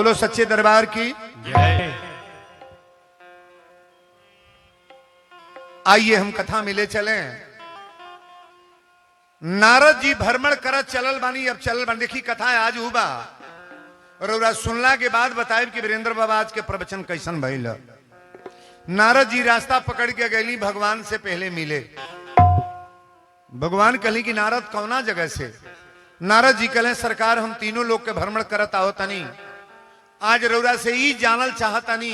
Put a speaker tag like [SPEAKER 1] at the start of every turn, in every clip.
[SPEAKER 1] बोलो सच्चे दरबार की
[SPEAKER 2] जय।
[SPEAKER 1] आइए हम कथा मिले चले। नारद जी भ्रमण करत चलल बानी। अब चलल बानी देखी कथा है आज हुआ और सुनला के बाद बताए कि वीरेंद्र बाबा आज के प्रवचन कैसन भइल। नारद जी रास्ता पकड़ के गईली, भगवान से पहले मिले। भगवान कहली कि नारद कौना जगह से? नारद जी कहले सरकार हम तीनों लोग के भ्रमण करत आओ तनी। आज रौरा से ही जानल चाहतानी,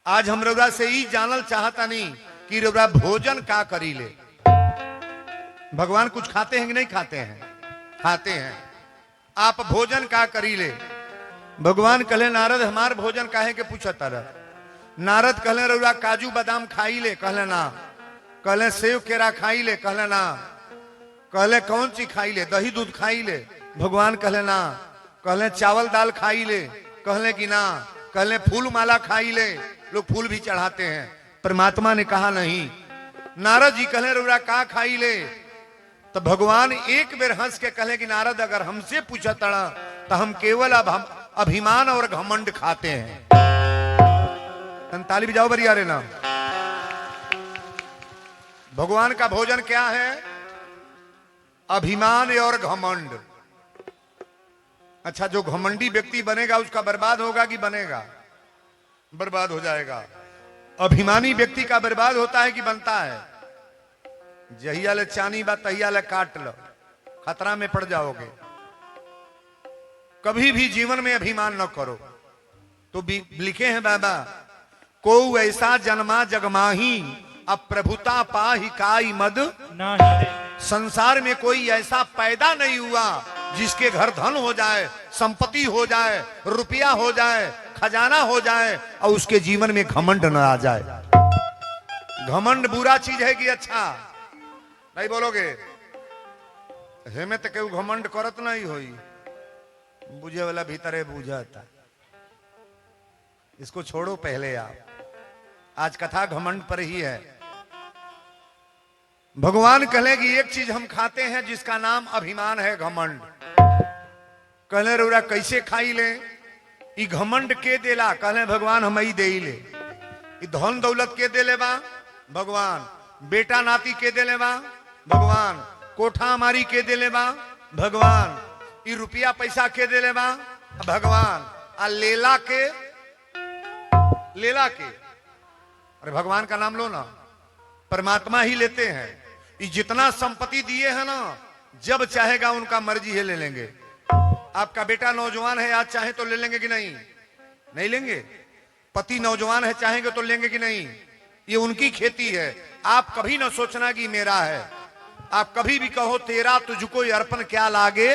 [SPEAKER 1] आज हम रौरा से ही जानल चाहतानी कि रौरा भोजन का करी ले। भगवान कुछ खाते हैं कि नहीं खाते हैं? खाते हैं। आप भोजन का करी ले? भगवान कहले नारद हमार भोजन काहे के पूछत तारा? नारद कहले रौरा काजू बादाम खाई ले? कहले ना। कहले सेव केरा खाई ले? कहले ना। कहले कौन सी खाई ले? दही दूध खाई ले? भगवान कहले ना। कहले चावल दाल खाई ले? कहले कि ना। कहले फूल माला खाई ले? लोग फूल भी चढ़ाते हैं। परमात्मा ने कहा नहीं। नारद जी कहले रौरा का खाई ले? तो भगवान एक बेर हंस के कहले कि नारद अगर हमसे पूछा तड़ा तो हम केवल अभिमान और घमंड खाते हैं। ताली बजाओ बरिया रे ना। भगवान का भोजन क्या है? अभिमान और घमंड। अच्छा, जो घमंडी व्यक्ति बनेगा उसका बर्बाद होगा कि बनेगा? बर्बाद हो जाएगा। अभिमानी व्यक्ति का बर्बाद होता है कि बनता है? जहिया ले चानी बा तहिया ले काट लो, खतरा में पड़ जाओगे। कभी भी जीवन में अभिमान न करो। तो लिखे हैं बाबा, को ऐसा जन्मा जगमाही अब प्रभुता पाही काई मद
[SPEAKER 2] नहीं।
[SPEAKER 1] संसार में कोई ऐसा पैदा नहीं हुआ जिसके घर धन हो जाए, संपत्ति हो जाए, रुपया हो जाए, खजाना हो जाए और उसके जीवन में घमंड न आ जाए। घमंड बुरा चीज है कि अच्छा? नहीं बोलोगे? हेमे तो केहू घमंड करत नहीं होई। बुझे वाला भीतरे बुझाता। इसको छोड़ो पहले आप। आज कथा घमंड पर ही है। भगवान कहले कि एक चीज हम खाते हैं जिसका नाम अभिमान है, घमंड। कहले रौरा कैसे खाई ले? ई घमंड के देला? कहले भगवान हम ही दे ले। ई धन दौलत के देले बा? भगवान। बेटा नाती के देले बा? भगवान। कोठा हमारी के देले बा? भगवान। ई रुपया पैसा के देले बा? भगवान। आ लेला के? लेला के? अरे भगवान का नाम लो ना। परमात्मा ही लेते हैं। ये जितना संपत्ति दिए हैं ना, जब चाहेगा उनका मर्जी है ले लेंगे। आपका बेटा नौजवान है, आज चाहे तो ले लेंगे कि नहीं? नहीं लेंगे। पति नौजवान है, चाहेंगे तो लेंगे कि नहीं? ये उनकी खेती है। आप कभी ना सोचना कि मेरा है। आप कभी भी कहो तेरा तुझको अर्पण क्या लागे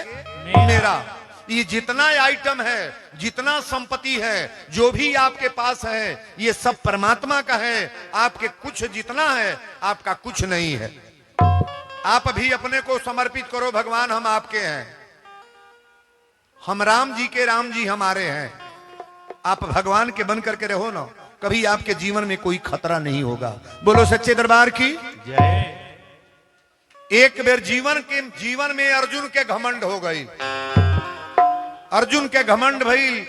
[SPEAKER 1] मेरा। ये जितना आइटम है, जितना संपत्ति है, जो भी आपके पास है, ये सब परमात्मा का है। आपके कुछ जितना है, आपका कुछ नहीं है। आप भी अपने को समर्पित करो, भगवान हम आपके हैं, हम राम जी के, राम जी हमारे हैं। आप भगवान के बन करके रहो ना, कभी आपके जीवन में कोई खतरा नहीं होगा। बोलो सच्चे दरबार की
[SPEAKER 2] जय।
[SPEAKER 1] एक बेर जीवन में अर्जुन के घमंड हो गई। अर्जुन के घमंड भइल।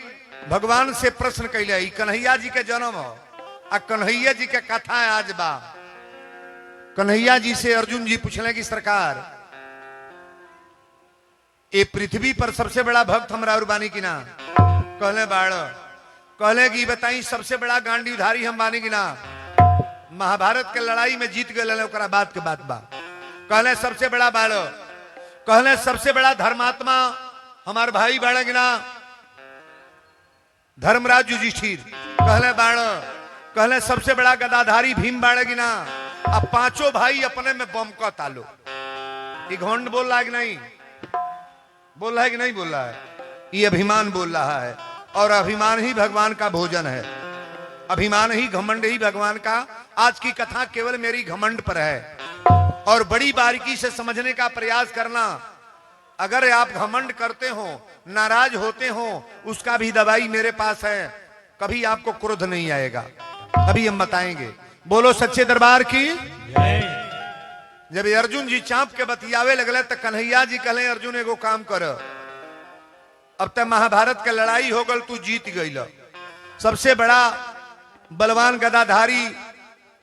[SPEAKER 1] भगवान से प्रश्न कैले। कन्हैया जी के जन्म हो आ कन्हैया जी के कथा आज बा। कन्हैया जी से अर्जुन जी पूछले कि सरकार ये पृथ्वी पर सबसे बड़ा भक्त हमरा और बानी की ना? कहले बाड़। कहले कि बताई सबसे बड़ा गांडीधारी हम बानी की ना? महाभारत के लड़ाई में जीत गए ओकरा बात के बात बा। कहले सबसे बड़ा बाड़। कहले सबसे बड़ा धर्मात्मा हमार भाई बाड़ की ना? धर्मराज युधिष्ठिर। कहले बाड़। कहले सबसे बड़ा गदाधारी भीम बाड़ की ना? अब पांचों भाई अपने में बम का तालो। ये घमंड बोल रहा है कि नहीं? बोल रहा है कि नहीं बोल रहा है? ये अभिमान बोल रहा है। और अभिमान ही भगवान का भोजन है। अभिमान ही, घमंड ही भगवान का। आज की कथा केवल मेरी घमंड पर है और बड़ी बारीकी से समझने का प्रयास करना। अगर आप घमंड करते हो, नाराज होते हो, उसका भी दवाई मेरे पास है। कभी आपको क्रोध नहीं आएगा। अभी हम बताएंगे। बोलो सच्चे दरबार की
[SPEAKER 2] जय।
[SPEAKER 1] जब अर्जुन जी चाप के बतियावे लगले तो कन्हैया जी कहले अर्जुन एगो काम कर, अब तक महाभारत का लड़ाई हो गल, तू जीत गईल। सबसे बड़ा बलवान गदाधारी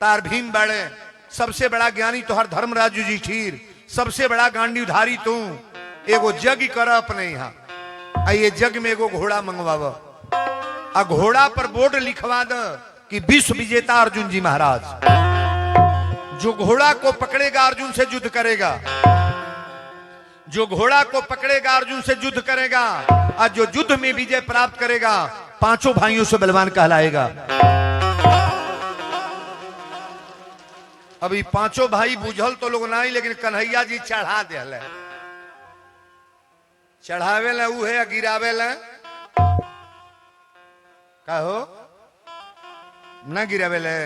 [SPEAKER 1] तार भीम बाड़े, सबसे बड़ा ज्ञानी तोहर धर्मराज युधिष्ठिर, सबसे बड़ा गांडीवधारी तू। एगो जग कर अपने यहाँ, आ ये जग में एगो घोड़ा मंगवाव, आ घोड़ा पर बोर्ड लिखवा द कि विश्व विजेता अर्जुन जी महाराज। जो घोड़ा को पकड़ेगा अर्जुन से युद्ध करेगा, जो घोड़ा को पकड़ेगा अर्जुन से युद्ध करेगा, और जो युद्ध में विजय प्राप्त करेगा पांचों भाइयों से बलवान कहलाएगा। अभी पांचों भाई बुझल तो लोग नहीं, लेकिन कन्हैया जी चढ़ा दिल। चढ़ावे ला ऊ है, गिरावे ला कहो न गिरावे ले।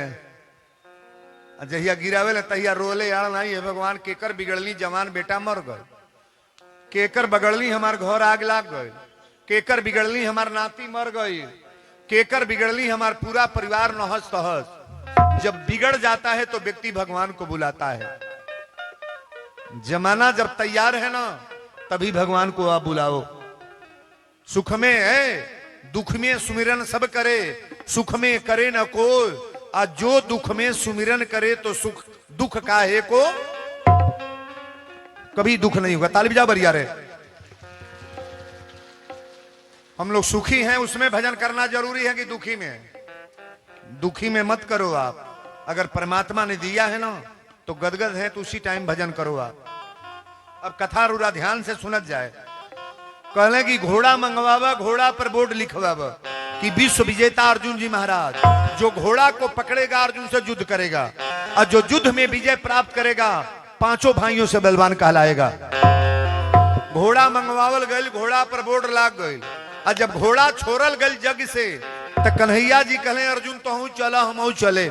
[SPEAKER 1] जहिया गिरावे ले तहिया रोले यार नहीं है भगवान, केकर बिगड़ली जवान बेटा मर गए, केकर बगड़ली हमार घर आग लाग गए, केकर बिगड़ली हमार नाती मर गई, केकर बिगड़ली हमार पूरा परिवार नहस तहस। जब बिगड़ जाता है तो व्यक्ति भगवान को बुलाता है। जमाना जब तैयार है ना तभी भगवान को आप बुलाओ। सुख में है दुख में सुमिरन सब करे, सुख में करे न कोई, और जो दुख में सुमिरन करे तो सुख दुख काहे को, कभी दुख नहीं होगा। ताली बजा बरिया रे। हम लोग सुखी हैं उसमें भजन करना जरूरी है कि दुखी में? दुखी में मत करो आप। अगर परमात्मा ने दिया है ना तो गदगद है तो उसी टाइम भजन करो आप। अब कथा रूरा ध्यान से सुनत जाए। कहले कि घोड़ा मंगवावा, घोड़ा पर बोर्ड लिखवावा कि विश्व विजेता अर्जुन जी महाराज। जो घोड़ा को पकड़ेगा अर्जुन से युद्ध करेगा, और जो युद्ध में विजय प्राप्त करेगा पांचों भाइयों से बलवान कहलाएगा। घोड़ा मंगवावल गई, घोड़ा पर बोर्ड लाग गई, और जब घोड़ा छोड़ल गई जग से तो कन्हैया जी कहले अर्जुन तो चला हम चले।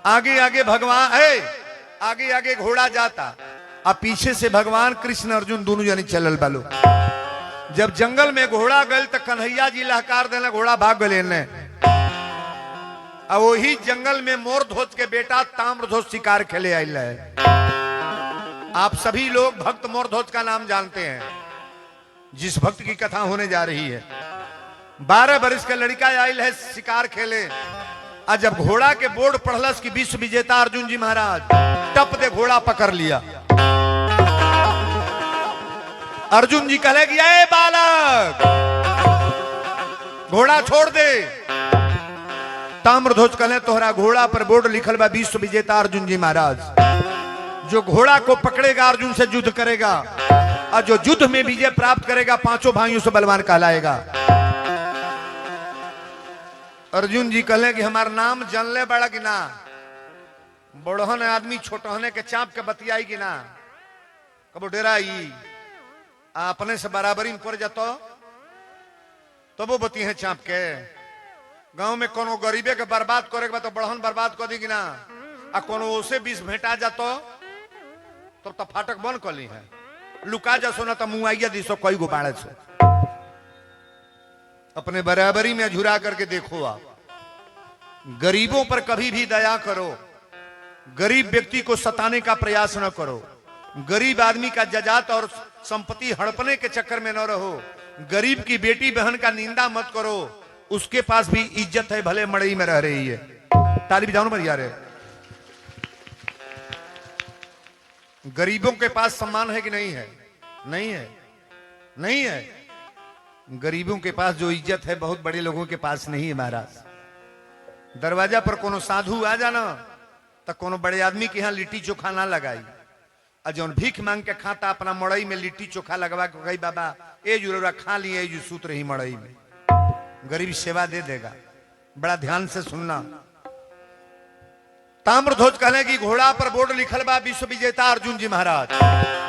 [SPEAKER 1] आगे आगे भगवान है, आगे आगे घोड़ा जाता, और पीछे से भगवान कृष्ण अर्जुन दोनों जने चलल बालो। जब जंगल में घोड़ा गल तो कन्हैया जी लहकार देना, घोड़ा भाग गले ने। और वही जंगल में मोर ध्वज के बेटा ताम्रध्वज शिकार खेले आयल है। आप सभी लोग भक्त मोर ध्वज का नाम जानते हैं, जिस भक्त की कथा होने जा रही है। 12 वर्ष का लड़का आयल है शिकार खेले, और जब घोड़ा के बोर्ड पढ़लस कि विश्व विजेता अर्जुन जी महाराज, टप दे घोड़ा पकड़ लिया। अर्जुन जी कहे कि ए बालक घोड़ा छोड़ दे। ताम्रध्वज कहे तोहरा घोड़ा पर बोर्ड लिखल बा विश्व विजेता अर्जुन जी महाराज। जो घोड़ा को पकड़ेगा अर्जुन से युद्ध करेगा, और जो युद्ध में विजय प्राप्त करेगा पांचों भाइयों से बलवान कहलाएगा। अर्जुन जी कहले कि हमार नाम जानले बड़ा कि ना? बड़हन आदमी छोटहने के चाप के बतियाई कि ना? कबो डेराई अपने से बराबरी में पड़ जातो तो वो बती है चाप के। गांव में कोनो गरीबे के बर्बाद करे के तो बड़हन बर्बाद कर दी कि ना? आ कोनो उसे 20 भेंटा जातो तो फाटक बंद कर ली है। लुका जा सोना तो मुआइया दिसो कई गो बाड़े सो। अपने बराबरी में झुरा करके देखो आप। गरीबों पर कभी भी दया करो, गरीब व्यक्ति को सताने का प्रयास न करो, गरीब आदमी का जजात और संपत्ति हड़पने के चक्कर में न रहो, गरीब की बेटी बहन का निंदा मत करो, उसके पास भी इज्जत है भले मड़ई में रह रही है। ताली बजाओ मर यार। गरीबों के पास सम्मान है कि नहीं है? नहीं है, नहीं है। गरीबों के पास जो इज्जत है बहुत बड़े लोगों के पास नहीं है महाराज। दरवाजा पर कोनो साधु आ जाना तो कोनो बड़े आदमी के यहाँ लिट्टी चोखा ना लगाई, और जौन भीख मांग के खाता अपना मड़ई में लिट्टी चोखा लगवा के कही बाबा ए जुरा खा लिए जो सूत रही मड़ई में। गरीब सेवा दे देगा। बड़ा ध्यान से सुनना। ताम्रध्वज कहले कि घोड़ा पर बोर्ड लिखल बा विश्व विजेता अर्जुन जी महाराज,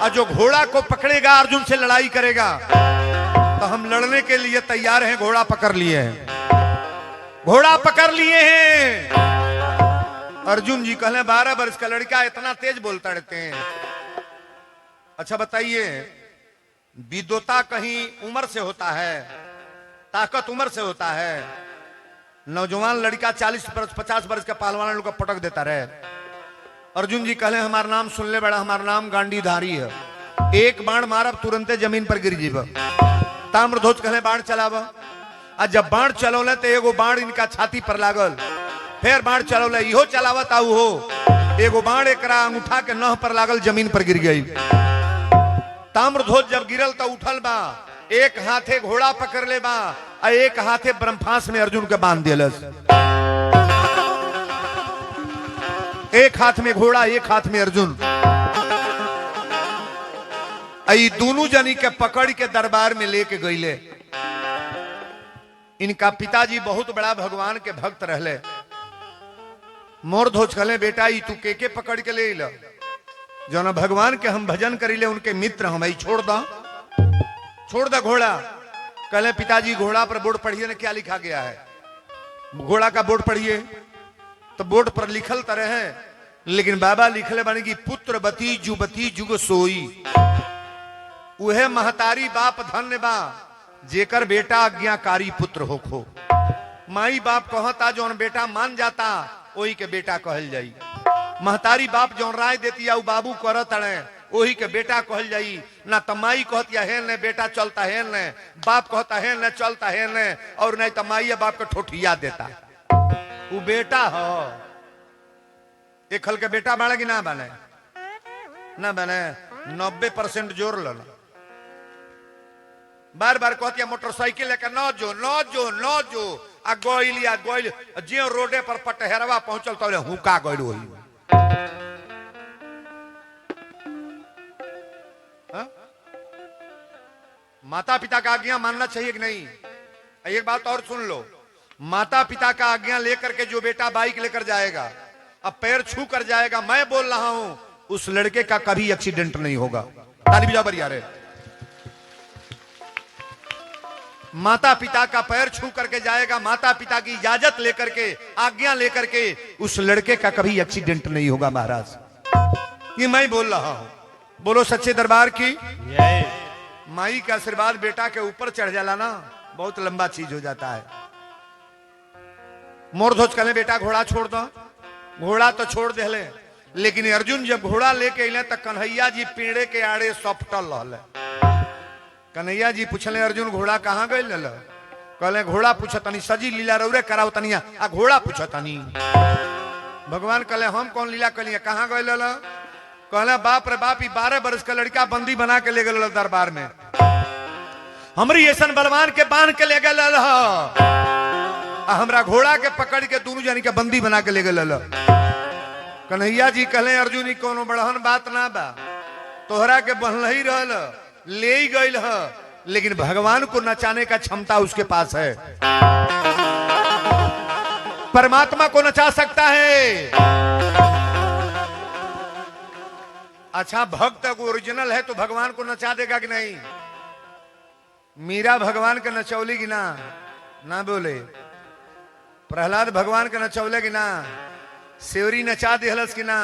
[SPEAKER 1] और जो घोड़ा को पकड़ेगा अर्जुन से लड़ाई करेगा। तो हम लड़ने के लिए तैयार हैं, घोड़ा पकड़ लिए हैं, घोड़ा पकड़ लिए हैं। अर्जुन जी कहले 12 वर्ष का लड़का इतना तेज बोलता रहते हैं। अच्छा बताइए, विद्वता कहीं उम्र से होता है? ताकत उम्र से होता है? नौजवान लड़का 40 वर्ष 50 वर्ष का पहलवान लोग को पटक देता रहे। अर्जुन जी कहले हमारा नाम सुन ले बड़ा, हमारा नाम गांडीधारी है। एक बाण मारब तुरंते जमीन पर गिर जीब। ताम्रध्वज कहले बाण चलावा। आ जब बाण चलौले तो एगो बाण इनका छाती पर लागल, फिर बाण चलौले इहो चलावत आऊ हो, एगो बाण एकरा अंगूठा के नह पर लागल, जमीन पर गिर गई। ताम्रध्वज जब गिरल तो उठल बा, एक हाथे घोड़ा पकड़ ले बा, आ एक हाथे ब्रह्मास्त्र में अर्जुन के बांध दिलस। एक हाथ में घोड़ा, एक हाथ में अर्जुन। आई दोनों जनी के पकड़ के दरबार में लेके गईले। इनका पिताजी बहुत बड़ा भगवान के भक्त रहले। मोरध्वज कहले बेटा ई तू के पकड़ के ले ला, जो ना भगवान के हम भजन करीले उनके मित्र हम, छोड़ दा घोड़ा। कहले पिताजी घोड़ा पर बोर्ड पढ़िए ना, क्या लिखा गया है? घोड़ा का बोर्ड पढ़िए। तो बोर्ड पर लिखल तरह है, लेकिन बाबा लिखले बने की पुत्रवती जुबती जुग सोई। उहे महतारी बाप धन्य बा जेकर बेटा आज्ञाकारी पुत्र होखो। माई बाप कहता जौन बेटा मान जाता वही के बेटा कहल जाई। महतारी बाप जौन राय देती है बाबू करत अड़े वही के बेटा कहल जाई। ना तमाई कहती है ने बेटा चलता है ने, बाप कहता है ने चलता है ने, और नहीं तमाई बाप के ठोठिया देता। वो बेटा हो एक हल के बेटा बने कि ना बने? ना बने। 90% जोर लो। बार बार कहती है मोटरसाइकिल लेकर न जो न जो न जो, आ गोइल जे रोडे पर पटहरवा पहुंचल तो हुका गइल वही। माता पिता का आज्ञा मानना चाहिए कि नहीं? एक बात और सुन लो, माता पिता का आज्ञा लेकर के जो बेटा बाइक लेकर जाएगा, अब पैर छू कर जाएगा, मैं बोल रहा हूं उस लड़के का कभी एक्सीडेंट नहीं होगा। ताली बजा बरिया रे। माता पिता का पैर छू करके जाएगा, माता पिता की इजाजत लेकर के, आज्ञा लेकर के, उस लड़के का कभी एक्सीडेंट नहीं होगा महाराज। ये मैं बोल रहा हूं। बोलो सच्चे दरबार की। माई का आशीर्वाद बेटा के ऊपर चढ़ जाला ना, बहुत लंबा चीज हो जाता है। मोरध्वज कहले बेटा घोड़ा छोड़ दो। घोड़ा तो छोड़ दे, लेकिन अर्जुन जब घोड़ा लेके अले तो कन्हैया जी पेड़े के आड़े सपटल रहले। कन्हैया जी पूछले अर्जुन घोड़ा कहाँ गए? कहले घोड़ा पूछतनी सजी लीला रौरे कराओ तनिया, आ घोड़ा पूछतनी। भगवान कहले हम कौन लीला कलिया, कहाँ गए? कहले बाप रे बाप, 12 वर्ष का लड़का बंदी बना के ले गए दरबार में। हमरी ऐसा बलवान के बांध के ले गए, हमरा घोड़ा के पकड़ के दोनों जानी के बंदी बना के ले गए। कन्हैया जी कहले अर्जुन ई कोनो बड़हन बात ना बा, तोहरा के बहल ही रहल, ले ही गई है, लेकिन भगवान को नचाने का क्षमता उसके पास है। परमात्मा को नचा सकता है। अच्छा भक्त ओरिजिनल है तो भगवान को नचा देगा कि नहीं? मीरा भगवान के नचौली कि ना? ना बोले। प्रहलाद भगवान के नचौले कि ना? सेवरी नचा दिहलस कि ना?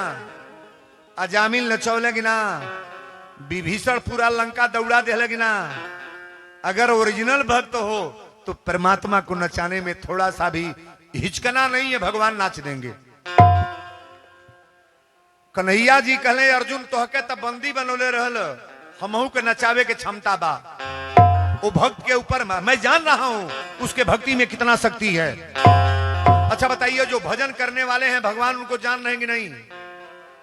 [SPEAKER 1] अजामिल नचौले कि ना? विभीषण पूरा लंका दौड़ा दे लगी ना। अगर ओरिजिनल भक्त हो तो परमात्मा को नचाने में थोड़ा सा भी हिचकना नहीं है, भगवान नाच देंगे। कन्हैया जी कहले अर्जुन तोहके तब बंदी बनोले रहल, हमहू के नचावे के क्षमता बा। वो भक्त के ऊपर मैं जान रहा हूं उसके भक्ति में कितना शक्ति है। अच्छा बताइए जो भजन करने वाले हैं भगवान उनको जान रहे हैं कि नहीं?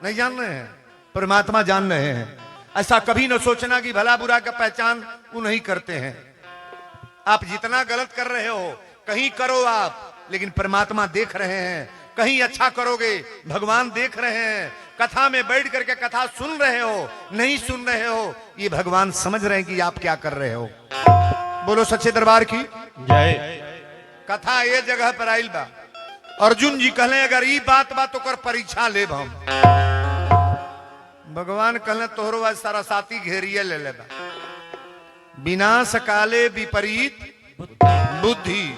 [SPEAKER 1] नहीं जान रहे हैं, परमात्मा जान रहे हैं। ऐसा कभी न सोचना कि भला बुरा का पहचान वो नहीं करते हैं। आप जितना गलत कर रहे हो कहीं करो आप, लेकिन परमात्मा देख रहे हैं। कहीं अच्छा करोगे भगवान देख रहे हैं। कथा में बैठ करके कथा सुन रहे हो नहीं सुन रहे हो, ये भगवान समझ रहे हैं कि आप क्या कर रहे हो। बोलो सच्चे दरबार की
[SPEAKER 2] जय।
[SPEAKER 1] कथा ये जगह पर आइल बा। अर्जुन जी कहले अगर ई बात बा तो कर परीक्षा लेब हम। भगवान कहले तोहरो आज सारा साथी घेरिए ले लेबा। विनाश काले विपरीत बुद्धि।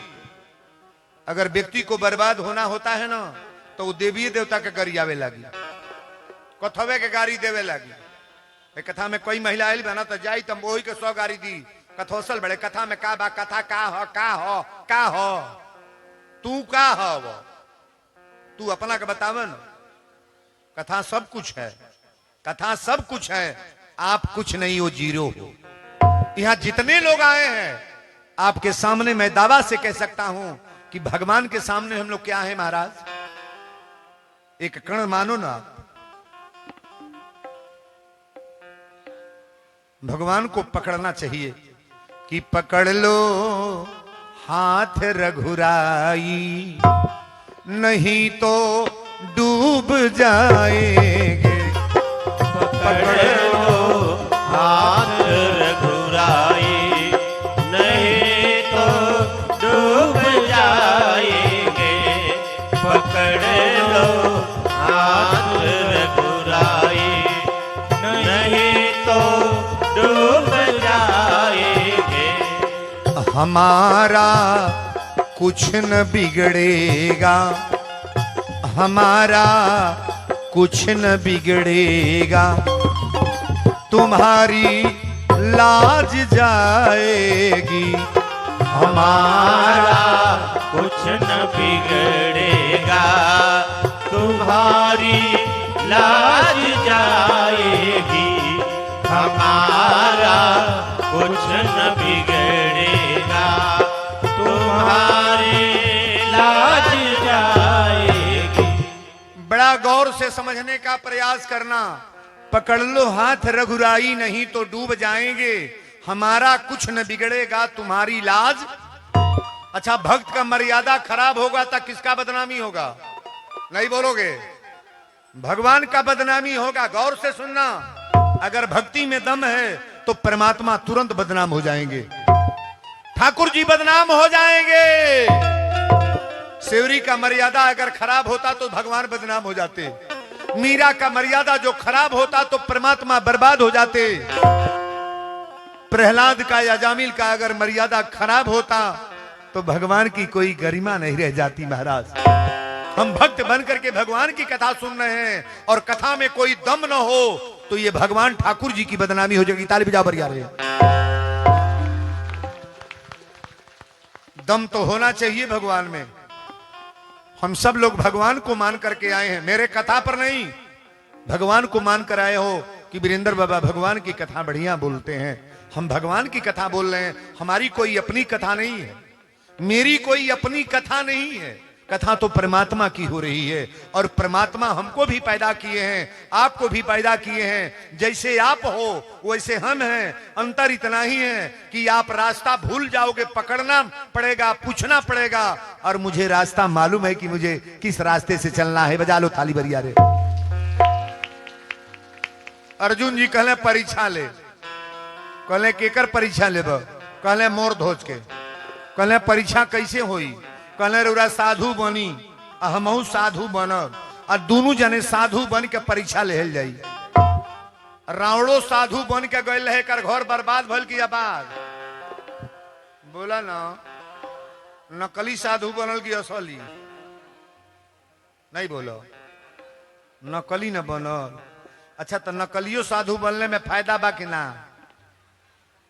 [SPEAKER 1] अगर व्यक्ति को बर्बाद होना होता है ना तो वो देवी देवता के गरियावे लगी, कथवे के गाड़ी देवे लगी। एक कथा में कोई महिला आयल बना तो जाई तम वही के 100 गाड़ी दी। कथोसल बड़े कथा में का बा, कथा का हो का हो का हो, तू का हो वो तू अपना के बतावन। कथा सब कुछ है, कथा सब कुछ है, आप कुछ नहीं हो, जीरो हो। यहां जितने लोग आए हैं आपके सामने मैं दावा से कह सकता हूं कि भगवान के सामने हम लोग क्या है महाराज, एक कण मानो ना। भगवान को पकड़ना चाहिए कि पकड़ लो हाथ रघुराई, नहीं तो डूब जाएंगे।
[SPEAKER 3] पकड़ लो हाथ रघुराई, नहीं तो डूब जाएंगे। पकड़ लो हाथ रघुराई, नहीं तो डूब जाएंगे।
[SPEAKER 1] हमारा कुछ न बिगड़ेगा, हमारा कुछ न बिगड़ेगा, तुम्हारी लाज जाएगी।
[SPEAKER 3] हमारा कुछ न बिगड़ेगा, तुम्हारी लाज जाएगी। हमारा कुछ न बिगड़ेगा, तुम्हारी लाज जाएगी।
[SPEAKER 1] बड़ा गौर से समझने का प्रयास करना। पकड़ लो हाथ रघुराई, नहीं तो डूब जाएंगे। हमारा कुछ न बिगड़ेगा, तुम्हारी लाज। अच्छा, भक्त का मर्यादा खराब होगा तो किसका बदनामी होगा? नहीं बोलोगे? भगवान का बदनामी होगा। गौर से सुनना, अगर भक्ति में दम है तो परमात्मा तुरंत बदनाम हो जाएंगे, ठाकुर जी बदनाम हो जाएंगे। सेवरी का मर्यादा अगर खराब होता तो भगवान बदनाम हो जाते, मीरा का मर्यादा जो खराब होता तो परमात्मा बर्बाद हो जाते, प्रहलाद का या जामिल का अगर मर्यादा खराब होता तो भगवान की कोई गरिमा नहीं रह जाती। महाराज, हम भक्त बनकर के भगवान की कथा सुन रहे हैं और कथा में कोई दम न हो तो ये भगवान ठाकुर जी की बदनामी हो जाएगी। ताली बजा बरिया रहे। दम तो होना चाहिए भगवान में। हम सब लोग भगवान को मान करके आए हैं, मेरे कथा पर नहीं, भगवान को मान कर आए हो कि वीरेंद्र बाबा भगवान की कथा बढ़िया बोलते हैं। हम भगवान की कथा बोल रहे हैं, हमारी कोई अपनी कथा नहीं है, मेरी कोई अपनी कथा नहीं है। कथा तो परमात्मा की हो रही है और परमात्मा हमको भी पैदा किए हैं, आपको भी पैदा किए हैं। जैसे आप हो वैसे हम हैं। अंतर इतना ही है कि आप रास्ता भूल जाओगे, पकड़ना पड़ेगा, पूछना पड़ेगा, और मुझे रास्ता मालूम है कि मुझे किस रास्ते से चलना है। बजा लो थाली बरिया रे। अर्जुन जी कहले परीक्षा ले, कहले केकर परीक्षा लेब? कहले मोर धोज के। कहले परीक्षा कैसे होई? कहले रउरा साधु बनी, हमहू साधु बनब, और दोनों जने साधु बन के परीक्षा लेहल जाई। रावणो साधु बन के गए रहे, कर घर बर्बाद भल की आबाद। बोला ना, नकली साधु बनल की असली? नहीं बोलो, नकली न बनल। अच्छा, तो नकलियो साधु बनने में फायदा बा कि ना?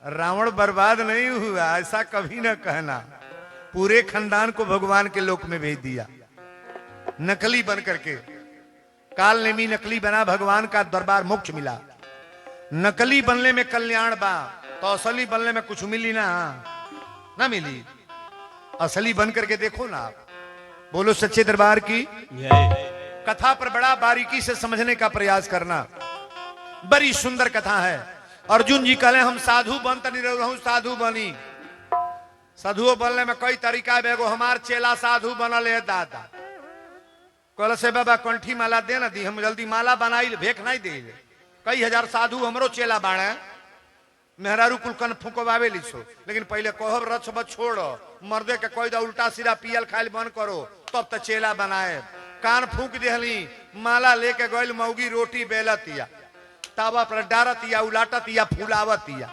[SPEAKER 1] रावण बर्बाद नहीं हुआ, ऐसा कभी न कहना। पूरे खानदान को भगवान के लोक में भेज दिया नकली बन करके। काल नेमी नकली बना, भगवान का दरबार मोक्ष मिला। नकली बनने में कल्याण बा, तो असली बनने में कुछ मिली ना मिली। असली बन करके देखो ना आप। बोलो सच्चे दरबार की। कथा पर बड़ा बारीकी से समझने का प्रयास करना। बड़ी सुंदर कथा है। अर्जुन जी कहले हम साधु बन तनी रहूं, साधु बनी। साधुओं बनने में कई तरीका है। एगो हमार चेला साधु बनल है दादा। कहल से बाबा कंठी माला दे ना दी, हम जल्दी माला बनाई, भेख नहीं दे। कई हजार साधु हमरो चेला बाड़े, मेहरारू कुल कन फुकवावे लिसो, लेकिन पहले कहब रच बच छोड़, मर्दे के कोई दा उल्टा सीधा पियल खाइल बंद करो, तब तो चेला बनाए। कान फूक देहली, माला लेके गइल मौगी रोटी बेलतिया, तावा पर डारतिया, उलाटतिया, फुलावतिया,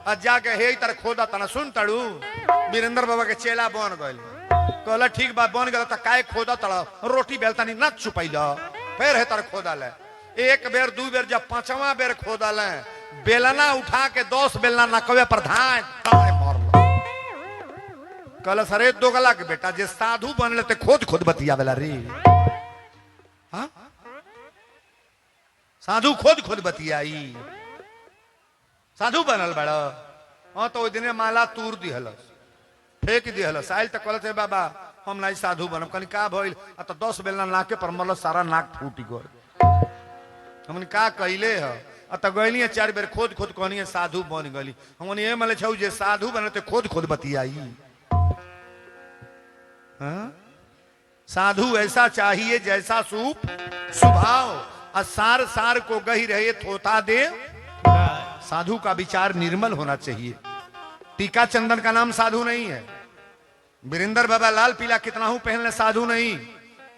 [SPEAKER 1] और जाके हे तर खोदा तना। सुन तड़ू, वीरेंद्र बाबा के चेला बन गइल। कहला ठीक बा, बन गया तो काय खोदा तड़ा, रोटी बेलता नहीं न चुपैल, फिर है तर खोदा ले। एक बेर दू बेर, जब पांचवा बेर खोदा ले, बेलना उठा के 10 बेलना नकवे पर धाय मारल। कहला सरे दोगला के बेटा, जे साधु बन लेते खोद खोद बतिया बेला रे। हाँ, साधु खोद खोद बतियाई, साधु बनल बड़ा। हाँ तो दिन माला तूर दिहलस, फेंक दिहलस। आयल तो कहल बाबा हम नहीं साधु बनब। कहनी का भइल? तो 10 बेलना नाके पर मल सारा नाक फूट गल। हमने का कहले है? तो गली 4 बेर खोद खोद कहनी साधु बन गली। हमने ये मले छौ जे साधु बनते खोद खोद बतियाई। हाँ? साधु ऐसा चाहिए जैसा सूप स्वभाव, और सार सार को गही रहे थोता दे। साधु का विचार निर्मल होना चाहिए। टीका चंदन का नाम साधु नहीं है। वीरेंद्र बाबा लाल पीला कितना हूं पहन ले साधु नहीं।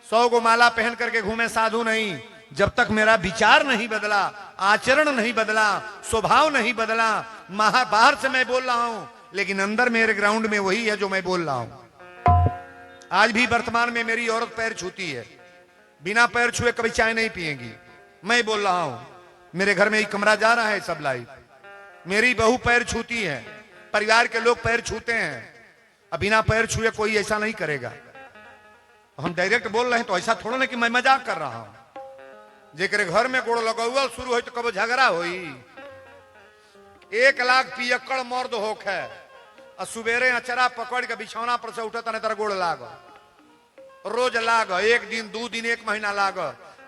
[SPEAKER 1] 100 गो माला पहन करके घूमे साधु नहीं। जब तक मेरा विचार नहीं बदला, आचरण नहीं बदला, स्वभाव नहीं बदला। बाहर से मैं बोल रहा हूं लेकिन अंदर मेरे ग्राउंड में वही है जो मैं बोल रहा हूं। आज भी वर्तमान में मेरी औरत पैर छूती है, बिना पैर छुए कभी चाय नहीं पिएगी। मैं बोल रहा हूं, मेरे घर में एक कमरा जा रहा है सब लाइव। मेरी बहू पैर छूती है, परिवार के लोग पैर छूते हैं। अब बिना पैर छुए कोई ऐसा नहीं करेगा। हम डायरेक्ट बोल रहे हैं तो ऐसा थोड़ा ना कि मैं मजाक कर रहा हूं। जेकरे घर में गोड़ लगौल शुरू हो तो कब झगड़ा होई। 1 लाख पियक्कड़ मर्द होख है और सुबेरे अचरा पकड़ के बिछौना पर से उठता नहीं तर गोड़ लाग, रोज लाग, 1 दिन 2 दिन 1 महीना लाग।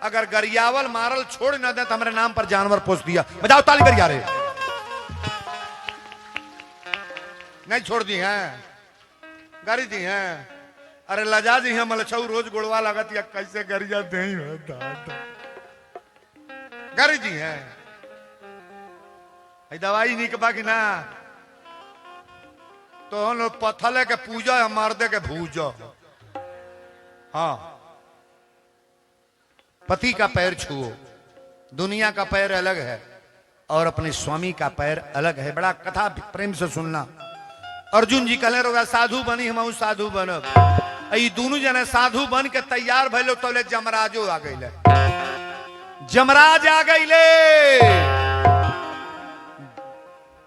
[SPEAKER 1] अगर गरियावल मारल छोड़ न दे तो हमारे नाम पर जानवर पोस दिया। बजाओ ताली गरिया रे। नहीं छोड़ दी है, गाड़ी दी है। अरे लजा जी हम लछऊ रोज गोड़वा लागत या कैसे गरिया दे गाड़ी जी है। दवाई निक बाकी ना तो हम लोग पथले के पूजा या मर्दे के भूजा। हाँ, पति का पैर छुओ। दुनिया का पैर अलग है और अपने स्वामी का पैर अलग है। बड़ा कथा प्रेम से सुनना। अर्जुन जी कहले रोगा साधु बनी, हम साधु बनब। ई दोनों जने साधु बन के तैयार भइलो तो ले जमराजो आ गइले। जमराज आ गइले।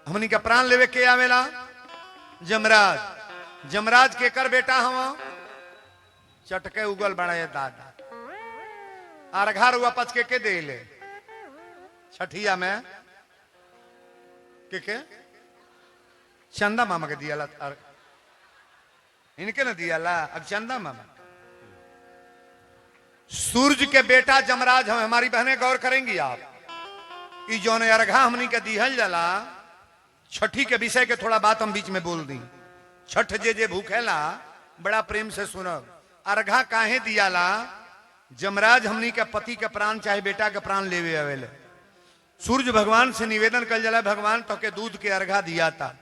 [SPEAKER 1] हमनी का प्राण लेवे के आवेला जमराज। जमराज के कर बेटा हम चटके उगल बड़ा ये दादा। अर्घा रुआ पच के दे ले छठिया में के चंदा मामा के दिया ला, इनके न दिया ला। अब चंदा मामा सूरज के बेटा जमराज हम। हमारी बहनें गौर करेंगी आप कि जो ने अर्घा हमनी के दिहल जला। छठी के विषय के थोड़ा बात हम बीच में बोल दी। छठ जे भूखेला बड़ा प्रेम से सुनब। अर्घा काहे दियाला? जमराज हमनी के पति के प्राण चाहे बेटा के प्राण लेवे आवेले। सूर्य भगवान से निवेदन कर जला, भगवान तो के दूध के अर्घा दिया था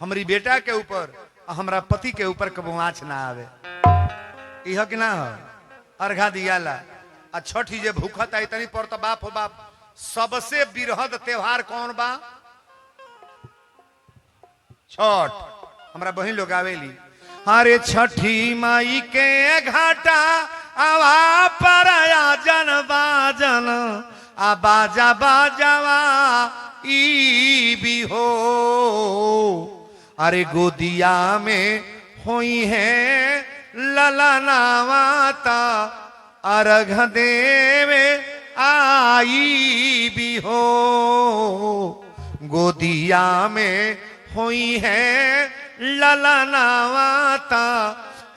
[SPEAKER 1] हमारी बेटा के ऊपर, हमारा पति के ऊपर कबो आँच ना आवे। यह कि ना अर्घा दियाला। आ छठी जे भूखत है इतनी पर तो बाप हो बाप सबसे बिरहद त्योहार कौन बा? छठ। हमारा बहन लोग आवेली। अरे छठी माई के घाटा आवा पर जन बाजन आ बाजा बाजावा ई भी हो। अरे गोदिया में होई है ललना माता अर्घ देवे आई भी हो। गोदिया में हुई है ललना माता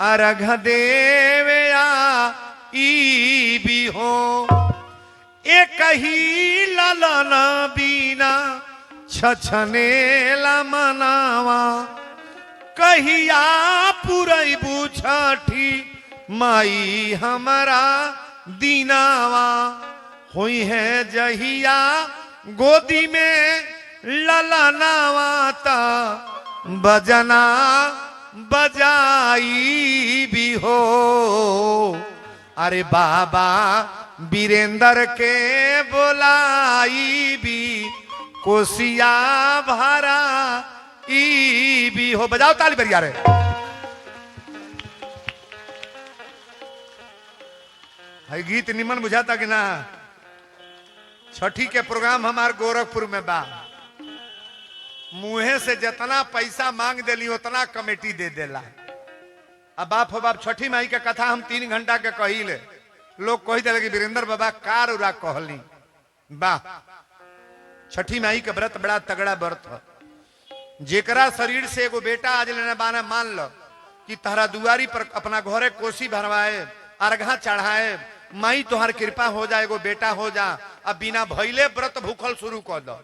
[SPEAKER 1] अर्घ देवे आई भी हो। एक ही ललना बीना छछने मनावा कहिया पुरैबू छठी माई हमारा दीनावा। हुई है जहिया गोदी में ललनावाता बजना बजाई भी हो। अरे बाबा वीरेंद्र के बोलाई भी कोसिया भरा ई भी हो। बजाओ ताली बरिया रे। है गीत निमन बुझाता कि ना? छठी के प्रोग्राम हमार गोरखपुर में बा। मुहे से जितना पैसा मांग देली उतना कमेटी दे देला। अब बाप हो बाप छठी माई के कथा हम 3 घंटा के कहिले। लोग कही दिले कि वीरेंद्र बाबा कार उरा कहली। वाह, छठी माई के व्रत बड़ा तगड़ा व्रत है। जेकरा शरीर से एगो बेटा आज लेने बाना, मान लो कि तहरा दुआरी पर अपना घरे कोसी भरवाए, अर्घा चढ़ाए, माई तोहर कृपा हो जाए, एगो बेटा हो जा। अब बिना भैले व्रत भूखल शुरू कर दो,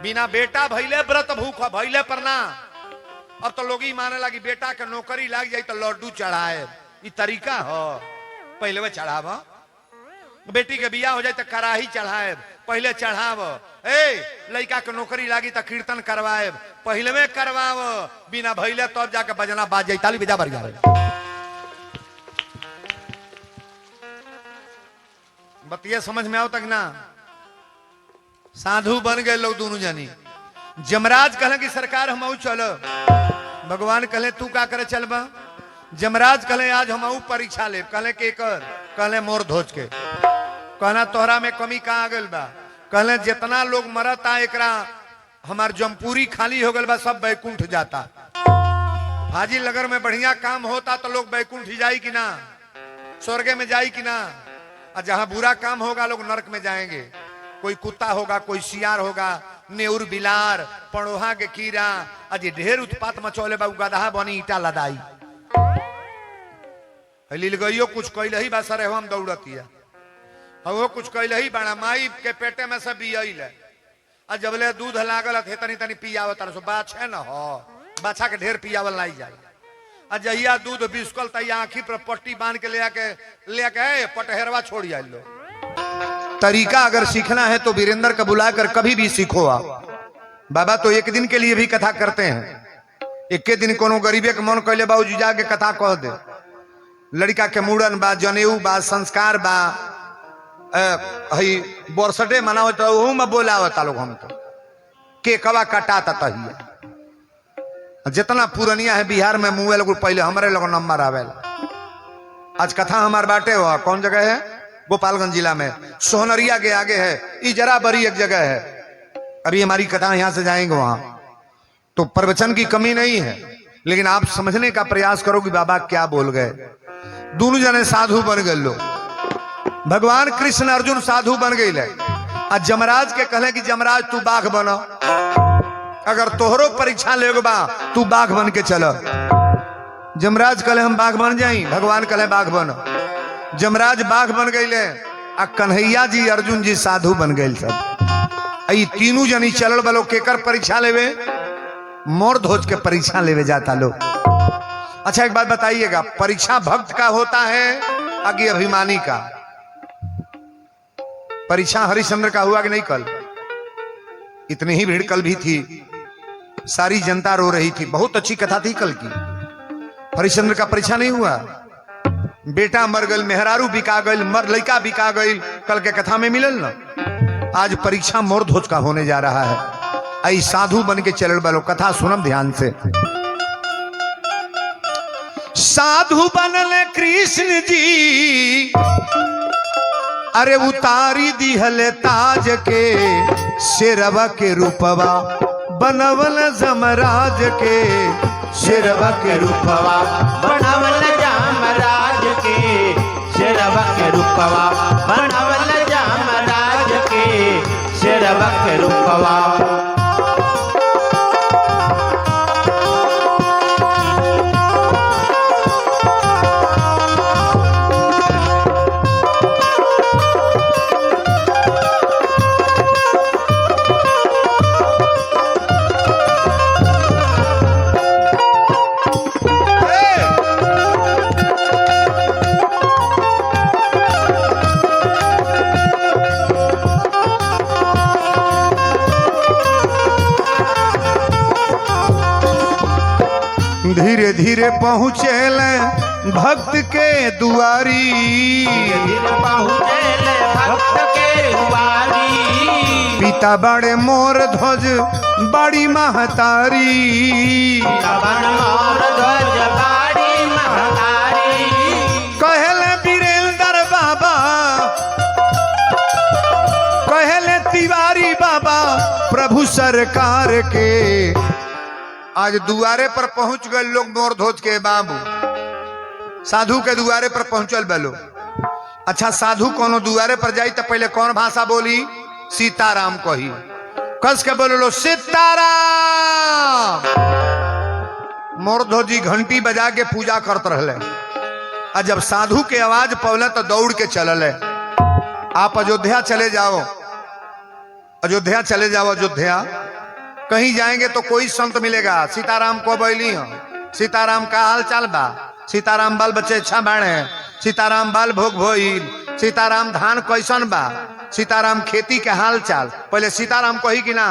[SPEAKER 1] बिना बेटा भैले व्रत भूख भैले पर ना। अब तो लोग ही माने लगी बेटा के नौकरी लग जाए तो लड्डू चढ़ाए, ये तरीका हो। पहले वो चढ़ाव, बेटी के बियाह हो जाए तो कराही चढ़ाए, पहले चढ़ाव। ए लड़का के नौकरी लागी तो कीर्तन करवाए, पहले में करवाव, बिना भैले तब तो जाके बजना बाज जाए। ताली बजा बढ़ जाए। बतिया समझ में आओ तक ना। साधु बन गए लोग दोनों जनी। जमराज कहले कि सरकार हम चलो, भगवान कहले तू का करे चलबा। जमराज कहले आज हम परीक्षा ले। कहले के कर, कहले मोर ध्वज के। कहना तोहरा में कमी का आ गल बा। कहले जितना लोग मरता एकरा हमार जमपूरी खाली हो गल बा, सब बैकुंठ जाता। हाजी नगर में बढ़िया काम होता तो लोग बैकुंठ जाई कि ना, स्वर्ग में जाई कि ना। और जहां बुरा काम होगा लोग नरक में जाएंगे। कोई कुत्ता होगा, कोई सियार होगा, नेउर बिलार, पड़ोहा के कीड़ा, अजी ढेर उत्पात मचौले बा, गदहा बनी ईटा लदाई। लील गईयो कुछ कैल ही बा, सर हम दौड़तिया वो कुछ कैल ही बड़ा। माई के पेटे में से बियल आ जबले दूध लागल थे तनी तनी पियावत सो बाछे न हो, बाछा के ढेर पियावल लाई जाए। आ जहिया दूध बिस्कल तैया आंखी पर पट्टी बांध के लेके पटहेरवा छोड़ जाए लो। तरीका अगर सीखना है तो वीरेंद्र का बुलाकर कभी भी सीखो आप। बाबा तो एक दिन के लिए भी कथा करते हैं। एक दिन कोनो गरीबे के मन कैले बाबूजी जाके कथा कह दे। लड़का के मुड़न बा, जनेऊ बा, संस्कार बा, बरसडे मनाओ तो में बोलावता लोग। हम तो के कवा कटाता तहिया जितना पुरनिया है बिहार में मुँह लोग पहले हमारे लोग नंबर आवेला। आज कथा हमारे बाटे हुआ कौन जगह है, गोपालगंज जिला में सोहनरिया के आगे है। ये जरा बड़ी एक जगह है। अभी हमारी कथा यहां से जाएंगे वहां, तो प्रवचन की कमी नहीं है, लेकिन आप समझने का प्रयास करो कि बाबा क्या बोल गए। दोनों जने साधु बन गए लोग। भगवान कृष्ण अर्जुन साधु बन गए। आज जमराज के कहले कि जमराज तू बाघ बनो, अगर तोहरो परीक्षा लेगो बा तू बाघ बन के चल। जमराज कहले हम बाघ बन जाई, भगवान कहले बाघ बनो। जमराज बाघ बन गए आ कन्हैया जी अर्जुन जी साधु बन गए। सब आई तीनों जनी चलल बलो केकर परीक्षा लेवे, मोर ध्वज के परीक्षा लेवे जाता लो। अच्छा एक बात बताइएगा, परीक्षा भक्त का होता है आगे अभिमानी का? परीक्षा हरिश्चंद्र का हुआ कि नहीं? कल इतनी ही भीड़ कल भी थी, सारी जनता रो रही थी। बहुत अच्छी कथा थी कल की। हरिश्चंद्र का परीक्षा नहीं हुआ, बेटा मर गल, मेहरारू बिका गल, मर लड़का बिका गई, कल के कथा में मिलल ना। आज परीक्षा मोर ध्वज का होने जा रहा है। आई साधु बन के चलल बलो। कथा सुनम ध्यान से। साधु बनले कृष्ण जी, अरे उतारी दिहले ताज के, शेरवा के रूपवा बनवल जमराज के,
[SPEAKER 3] शेरवा के रूपवा बनवल जमराज के, शेरवा के रूपवा बनवल जमराज के, शेरवा के रूपवा।
[SPEAKER 1] धीरे धीरे पहुँचे भक्त के दुआरी,
[SPEAKER 3] पहुँचे भक्त के दुआरी।
[SPEAKER 1] पिता बड़े मोर ध्वज बड़ी महतारी,
[SPEAKER 3] मोर ध्वज बड़ी महतारी।
[SPEAKER 1] कहले वीरेंद्र बाबा, कहले तिवारी बाबा प्रभु सरकार के। आज दुआरे पर पहुंच गए लोग मोर ध्वज के बाबू। साधु के दुआरे पर पहुंचल बेलो। अच्छा साधु कोनो दुआरे पर जाई तो पहले कौन भाषा बोली? सीताराम कही। कस के बोलो लो सीताराम। मोरधो जी घंटी बजा के पूजा करते रहले। और जब साधु के आवाज पवले तो दौड़ के चलल है। आप अयोध्या चले जाओ, अयोध्या चले जाओ, अयोध्या कहीं जाएंगे तो कोई संत मिलेगा, सीताराम को बैली हो, सीताराम का हाल चाल बा, सीताराम बाल बच्चे अच्छा बाड़े, सीताराम बाल भोग भोइल, सीताराम धान कैसन बा, सीताराम खेती के हाल चाल। पहले सीताराम कही कि ना।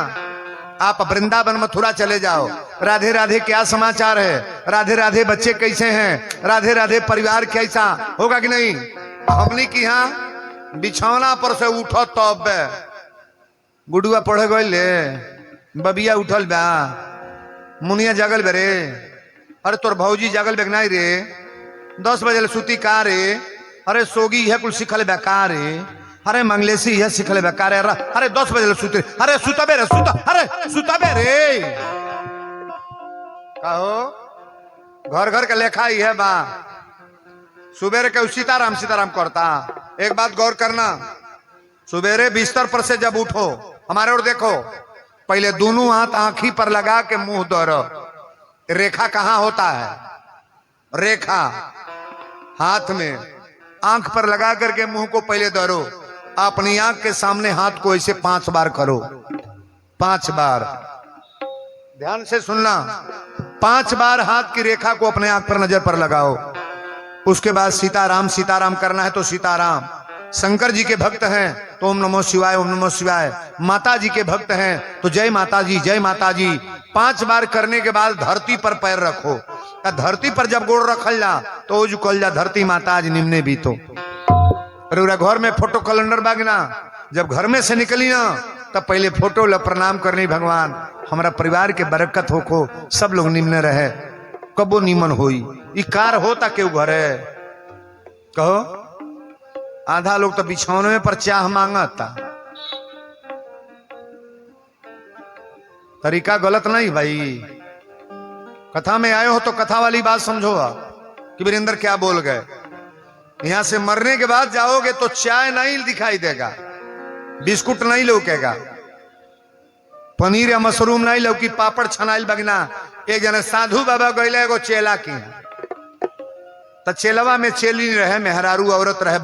[SPEAKER 1] आप वृंदावन मथुरा चले जाओ, राधे राधे क्या समाचार है, राधे राधे बच्चे कैसे हैं, राधे राधे परिवार कैसा होगा कि नहीं। हमने की यहाँ बिछौना पर से उठो तब गुडुआ पढ़े गए, बबिया उठल बा, मुनिया जगल बे रे, अरे तोर भौजी जगल बेगनाई रे, 10 बजे सुती का रे, अरे सोगी है कुल सिखल बेकार रे, अरे मंगलेसी है सिखल बेकार रे, अरे 10 बजे सुते, अरे सुतबे रे, सुता, अरे सुतबे रे। कहो घर घर के लेखा ही है बा, सुबेरे के सीताराम सीताराम करता। एक बात गौर करना, सुबेरे बिस्तर पर से जब उठो, हमारे और देखो, पहले दोनों हाथ आंखी पर लगा के मुंह धरो। रेखा कहां होता है, रेखा हाथ में, आंख पर लगा करके मुंह को पहले धरो। अपनी आंख के सामने हाथ को ऐसे 5 बार करो, 5 बार, ध्यान से सुनना। 5 बार हाथ की रेखा को अपने आंख पर नजर पर लगाओ। उसके बाद सीताराम सीताराम करना है तो सीताराम। शंकर जी के भक्त हैं तो ओम नमो शिवाय, ओम नमो शिवाय। माता जी के भक्त हैं तो जय माता जी, जय माता जी। 5 बार करने के बाद धरती पर पैर रखो। धरती पर जब गोड़ रखल जा तो जो कल जा धरती माता आज निम्ने भी तो। अरे घर में फोटो कैलेंडर बागना, जब घर में से निकली ना तब पहले फोटो ला प्रणाम करनी, भगवान हमारा परिवार के बरकत हो, सब लोग निम्न रहे, कबो निमन होई। ई कार होता क्यों घर है, कहो। आधा लोग तो बिछौने पर चाह मांगता, तरीका गलत नहीं भाई। कथा में आए हो तो कथा वाली बात समझो कि वीरेंद्र क्या बोल गए। यहां से मरने के बाद जाओगे तो चाय नहीं दिखाई देगा, बिस्कुट नहीं लौकेगा, पनीर या मशरूम नहीं लौकी, पापड़ छनाइल बगना। एक जने साधु बाबा गईले एगो चेला की, तो चेलवा में चेली रहे, मेहरारू औरत रहे,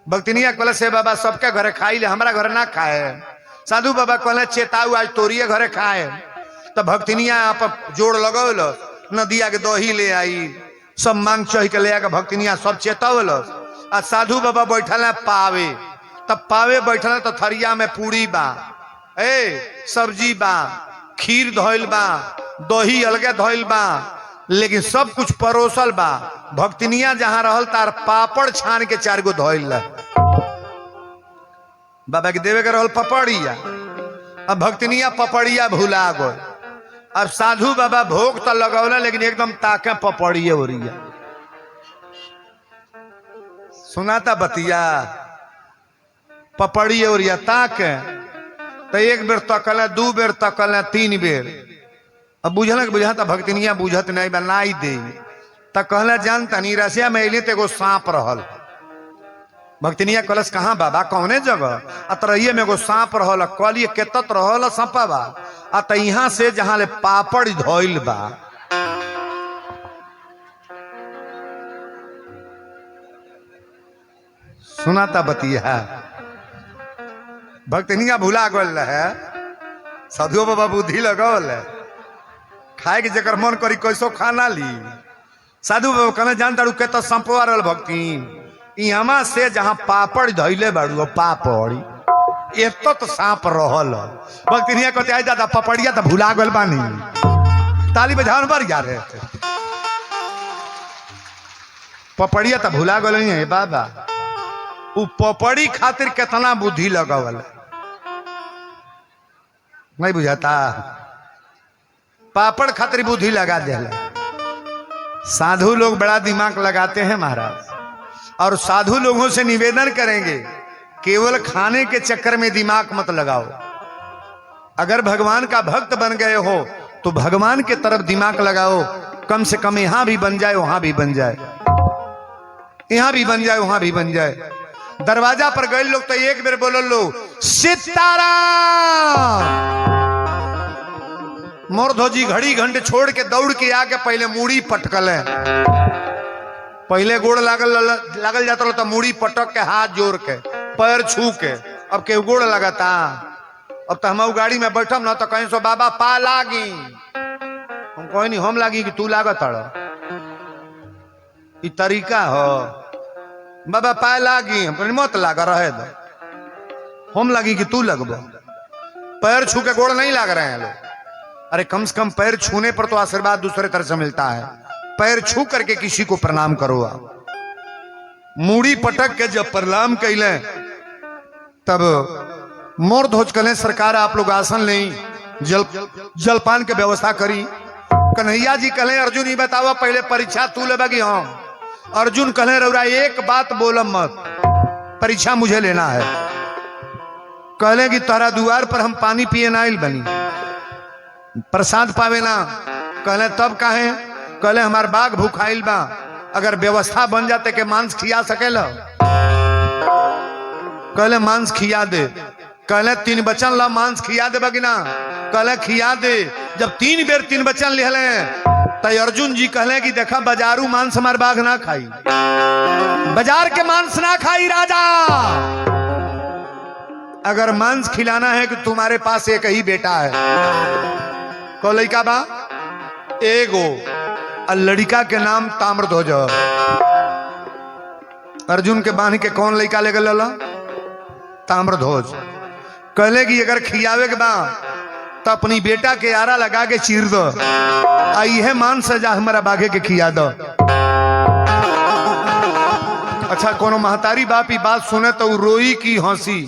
[SPEAKER 1] भक्तिनिया कहले से बाबा सबके घरे खाई ले, हमारा घर ना खाए। साधु बाबा कहले चेताऊ आज तोरिए घरे खाए। तो भक्तिनिया आप जोड़ लगौल, नदिया के दही ले आई, सब मांग चढ़ के ले आके भक्तिनिया सब चेतौल। आ साधु बाबा बैठल पावे, तब पावे बैठल तो थरिया में पूरी बा, सब्जी बा, खीर धोइल बा, दही अलगे धोइल बा, लेकिन सब कुछ परोसल बा। भक्तिनिया जहां रहल तार पापड़ छान के 4 गो धोइल। बाबा के देवे के रहल पपड़िया, अब भक्तिनिया पपड़िया भुला गए। अब साधु बाबा भोग तो लगौला लेकिन एकदम ताके पपड़िए ओरिया। सुनाता बतिया, पपड़िए ओरिया ताके तो 1 बेर तकल, 2 बेर तकल, 3 बेर। अब बुझल बुझाता भक्तिनिया बुझत नहीं बनाई दे, तो कहला जानता नहीं रसिया में अले तो एगो सांप रहल। भक्तिनिया कलश कहाँ बाबा, कौने जगह? अतरहिए में एगो सांप रहल, कहलिए केतत रहल सांपा, आ त यहाँ से जहां ले पापड़ धोइल बा। सुनाता बतिया, भक्तिनिया भुला गल है, साधु बाबा बुद्धि लगल है, खाए के जकर मन करी कैसो खाना ली। साधु बाबा कमे जानता रू के तो संपवा रहल भक्ति, यहाँ से जहां पापड़ धैले बाड़ू, पापड़ एतो तो सांप रहल। भक्तिनिया कहते आई दादा पपड़िया तो भुला गल बानी, ताली बजावन पर जा रहे थे, पपड़िया तो भुला गल है बाबा। उ पपड़ी खातिर कितना बुद्धि लगावल नहीं बुझाता, पापड़ खातिर बुद्धि लगा दे। साधु लोग बड़ा दिमाग लगाते हैं महाराज, और साधु लोगों से निवेदन करेंगे केवल खाने के चक्कर में दिमाग मत लगाओ। अगर भगवान का भक्त बन गए हो तो भगवान के तरफ दिमाग लगाओ, कम से कम यहां भी बन जाए, वहां भी बन जाए, यहां भी बन जाए, वहां भी बन जाए। दरवाजा पर गए लोग तो एक बेर बोलो लो सीताराम। मोरधोजी घड़ी घंटे छोड़ के दौड़ के आके पहले मूड़ी पटकल है। पहले गोड़ लागल जाता तो मूड़ी पटक के हाथ जोड़ के पैर छू के अब के गोड़ लगाता। अब तो हम गाड़ी में बैठम ना तो कहीं सो बाबा पा लागी, हम कोई नहीं हम लागी कि तू लागत ई तरीका हो। बाबा पा लागी हम मत लागा रहे दो, हम लगी कि तू लगब। पैर छू के गोड़ नहीं लाग रहे हैं लोग। अरे कम से कम पैर छूने पर तो आशीर्वाद दूसरे तरह से मिलता है। पैर छू करके किसी को प्रणाम करो आप। मूड़ी पटक के जब प्रणाम कैले तब मोर ध्वज कले सरकार आप लोग आसन लें, जलपान के व्यवस्था करी। कन्हैया जी कहे अर्जुन ही बतावा पहले परीक्षा तू ले बगी। हम अर्जुन कहे रउरा एक बात बोलम मत, परीक्षा मुझे लेना है। कहले कि तारा द्वार पर हम पानी पिए ना आइल बनी, प्रसाद पावे ना। कहले तब काहे? कहले हमार बाघ भूखाइल बा, अगर व्यवस्था बन जाते के मांस खिया सकेला। कहले मांस खिया दे। कहले 3 बचन ला मांस खिया दे बगिना। कहले खिया दे। जब 3 बेर 3 बचन लिहले तो अर्जुन जी कहले कि देखा बाजारू मांस हमार बाघ ना खाई, बाजार के मांस ना खाई राजा। अगर मांस खिलाना है कि तुम्हारे पास एक ही बेटा है। को लड़का बा एगो, लड़का के नाम ताम्रध्वज। अर्जुन के बांध के कौन लड़का ले गल? ताम्रध्वज। कहले कि अगर खियावे के बा तो अपनी बेटा के आरा लगा के चीर दो, आई है मान सजा हमारा बाघे के खिया दो। अच्छा कोनो महतारी बाप ही बात सुने तो रोई की हंसी,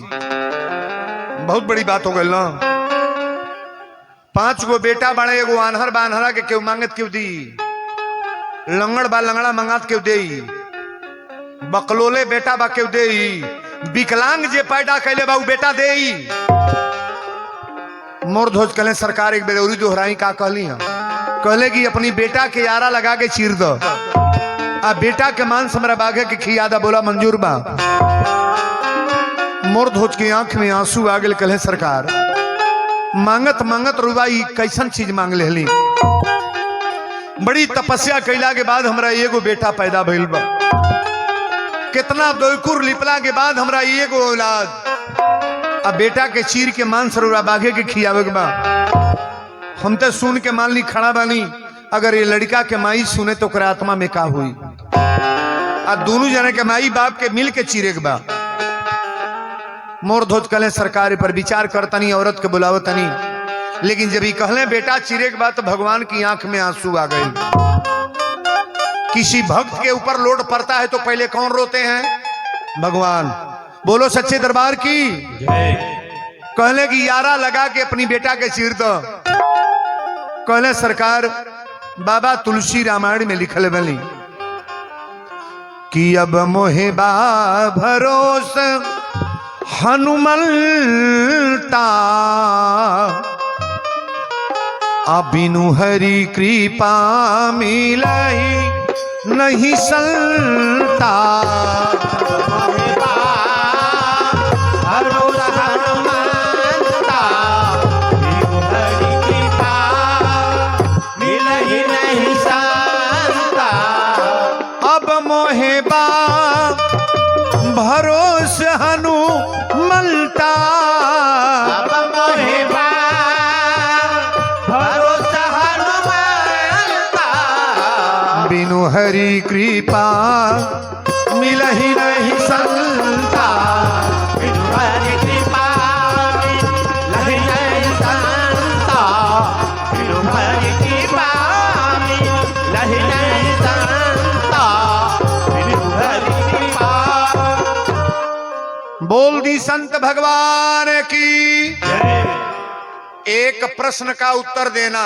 [SPEAKER 1] बहुत बड़ी बात हो गई ना। 5 गो बेटा बड़े, एगो आन्हर बान्हरा के क्यों मांगत क्यों दी, लंगड़ बा लंगड़ा मंगात क्यों दे, बकलोले बेटा बा क्यों दे, विकलांग जे पैदा कैले बा बेटा दे। मोर ध्वज कहले सरकार एक बेर औरी दोहराई का कहली हम। कहले कि अपनी बेटा के यारा लगा के चीर दो, आ बेटा के मांस हमरा बाघे के खिया दा। बोला मंजूर बा। मोर ध्वज की आंख में आंसू आ गए। कहले सरकार मांगत मांगत रुबाई कैसन चीज मांग लेली। बड़ी तपस्या कैला के बाद हमरा एगो बेटा पैदा भइल बा, कितना दोकुर लिपला के बाद हमरा एगो औलाद। अब बेटा के चीर के मांस रुरा बाघे के खियावे के बा। हम तो सुन के मान ली खड़ा बानी, अगर ये लड़का के माई सुने तो ओकरा आत्मा में का हुई। आ दोनों जने के माई बाप के मिल के चीरे के बा। मोर ध्वज कहले सरकार पर विचार करतनी, औरत के बुलावतनी। लेकिन जब ये कहले बेटा चीरे के बाद तो भगवान की आंख में आंसू आ गए। किसी भक्त के ऊपर लोड पड़ता है तो पहले कौन रोते हैं? भगवान। बोलो सच्चे दरबार की
[SPEAKER 2] जय।
[SPEAKER 1] कहले कि यारा लगा के अपनी बेटा के चीर दो। कहले सरकार बाबा तुलसी रामायण में लिखल बनी कि अब मोहे बा भरोस हनुमंता, बिनु हरि कृपा मिलहि नहीं संता। अब मोहे बा भरोस हनुमंता, बिनु हरि कृपा मिलहि नहीं संता।
[SPEAKER 3] बिनु हरि कृपा मिलहि नहीं संता, बिनु हरि कृपा मिलहि नहीं संता, बिनु हरि कृपा।
[SPEAKER 1] बोल दी संत भगवान की। एक प्रश्न का उत्तर देना,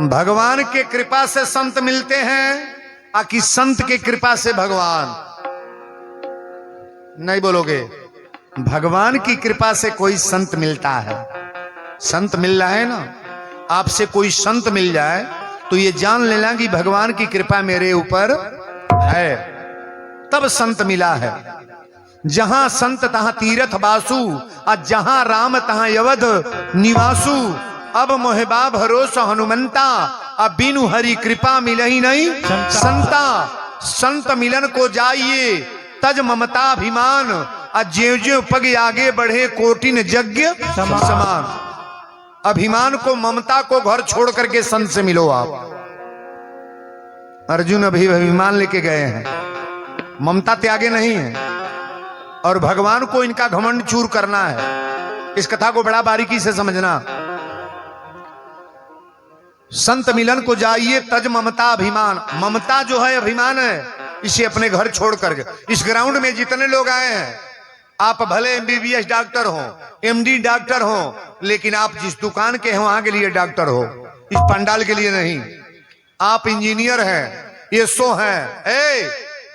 [SPEAKER 1] भगवान के कृपा से संत मिलते हैं कि संत के कृपा से भगवान? नहीं बोलोगे? भगवान की कृपा से कोई संत मिलता है। संत मिल रहा है ना, आपसे कोई संत मिल जाए तो ये जान लेना कि भगवान की कृपा मेरे ऊपर है, तब संत मिला है। जहां संत तहां तीरथ बासु, और जहां राम तहां यवध निवासु। अब मोहबा भरोसा हनुमंता, अब बिनु हरि कृपा मिलही नहीं संता। संत मिलन को जाइए तज ममता अभिमान, और ज्यों ज्यों पग आगे बढ़े कोटिन यज्ञ समान। अभिमान को, ममता को घर छोड़ करके संत से मिलो आप। अर्जुन अभी अभिमान लेके गए हैं, ममता त्यागे नहीं है, और भगवान को इनका घमंड चूर करना है। इस कथा को बड़ा बारीकी से समझना। संत मिलन को जाइए तज ममता अभिमान। ममता जो है अभिमान है, इसे अपने घर छोड़ करके। इस ग्राउंड में जितने लोग आए हैं, आप भले एमबीबीएस डॉक्टर हो, एमडी डॉक्टर हो, लेकिन आप जिस दुकान के हैं वहां के लिए डॉक्टर हो, इस पंडाल के लिए नहीं। आप इंजीनियर हैं, एसओ हैं,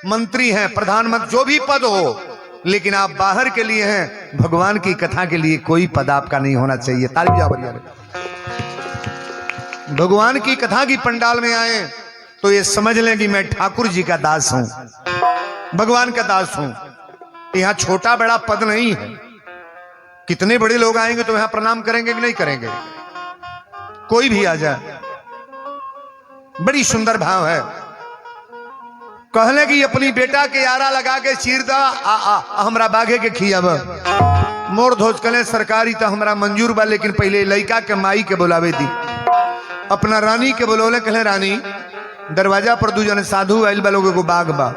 [SPEAKER 1] मंत्री हैं, प्रधानमंत्री, जो भी पद हो, लेकिन आप बाहर के लिए हैं, भगवान की कथा के लिए कोई पद आपका नहीं होना चाहिए। ताली बजाओ बढ़िया। भगवान की कथा की पंडाल में आए तो ये समझ लें कि मैं ठाकुर जी का दास हूं, भगवान का दास हूं। यहां छोटा बड़ा पद नहीं है। कितने बड़े लोग आएंगे तो यहां प्रणाम करेंगे कि नहीं करेंगे? कोई भी आ जाए। बड़ी सुंदर भाव है। कहले कि अपनी बेटा के यारा लगा के चीर दा, हमरा बाघे के खियाब। मोर धोज कले सरकारी तो हमरा मंजूर बा, लेकिन पहले लड़का के माई के बुलावे दी। अपना रानी के बुलौले, कहले रानी दरवाजा पर दू जने साधु आइल बा, लोगों को बाघ बा।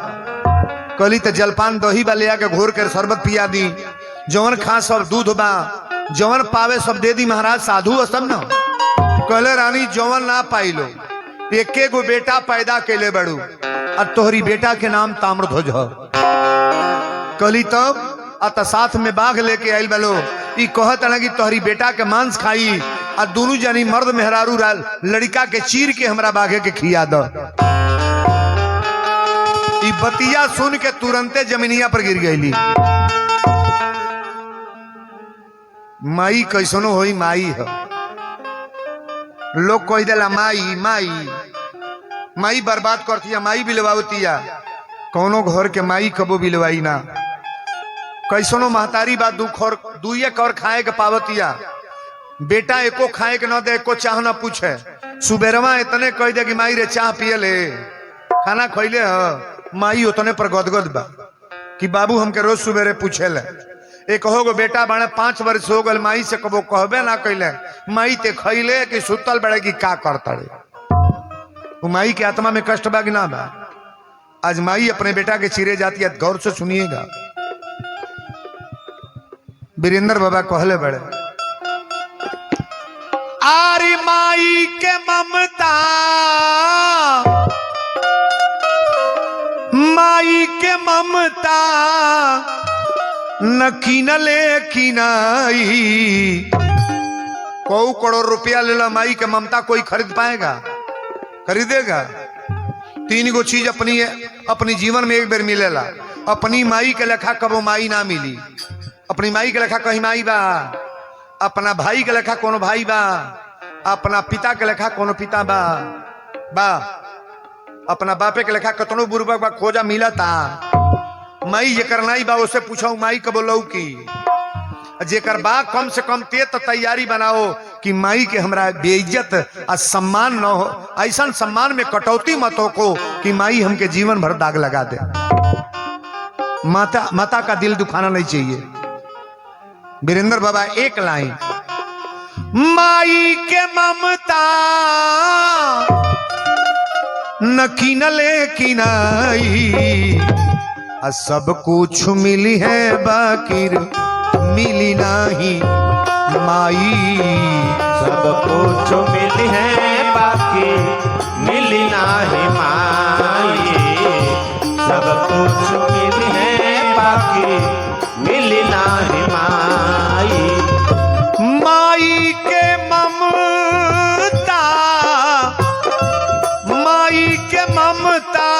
[SPEAKER 1] कहली तो जलपान दही बा ले आके घोर कर शरबत पिया दी। जवन खा सब दूध बा, जवन पावे सब दे दी महाराज, साधु सब न। कहले रानी जवन ना पाई लो, एके गो बेटा पैदा कैले बड़ू, और तोहरी बेटा के नाम ताम्रध्वज हो। कहली तब अत साथ में बाघ लेके आइल बलो। ई कहत ना कि तोहरी बेटा के मांस खाई, और दोनों जनी मर्द मेहरारू लड़का के चीर के हमरा बाघे के खिया दो। ई बतिया सुन के तुरंते जमीनिया पर गिर गईली। माई कैसनो होई माई है। लोग कह देला माई माई माई बर्बाद करतिया, माई बिलवावतिया। कौनो घर के माई कबो बिलवाई ना। कैसनो महतारी बात दुए कर खाए के पावतिया। बेटा एको खाए के न दे, एको चाह न पूछे। सुबेरवा इतने कह दे कि माई रे चाह पिए ले, खाना खैले ह। माई उतने पर गदगद बा कि बाबू हमके रोज सुबेरे पूछे ले। एक हो बेटा बड़े 5 वर्ष हो गल, माई से कबो कहबे ना कैले। माई ते खैले कि सुतल बड़े कि का करतड़े। माई के आत्मा में कष्ट बा कि ना बा? आज माई अपने बेटा के चिरे जाती है। गौर से सुनिएगा। वीरेंद्र बाबा कहले बड़े, आरी माई के ममता, माई के ममता न कीनले कीनाई। 100 करोड़ रुपया ले ला, माई के ममता कोई खरीद पाएगा? खरीदेगा? 3 गो चीज अपनी जीवन में एक बार मिलेला। अपनी माई के लेखा कबो माई ना मिली। अपनी माई के लेखा कहीं माई बा, अपना भाई के लेखा कोनो भाई बा, अपना पिता के लेखा कोनो पिता बा, अपना बापे के लेखा कतनो बुर्बक बा खोजा मिलता। माई जेकर नाई बा उसे पूछो माई कबो लौ की। जेकर बा कम से कम ते तो तैयारी बनाओ कि माई के हमरा बेइज्जत और सम्मान न हो। ऐसा सम्मान में कटौती मत हो को कि माई हमके जीवन भर दाग लगा दे। माता का दिल दुखाना नहीं चाहिए। वीरेंद्र बाबा एक लाइन, माई के ममता न कीनले कीनाई। सब कुछ मिली है बाकिर मिली नाही माई।
[SPEAKER 3] सब कुछ मिली है बाकी मिली नाही माई। सब कुछ मिली है बाकी मिली नाही माई।
[SPEAKER 1] माई के ममता, माई के ममता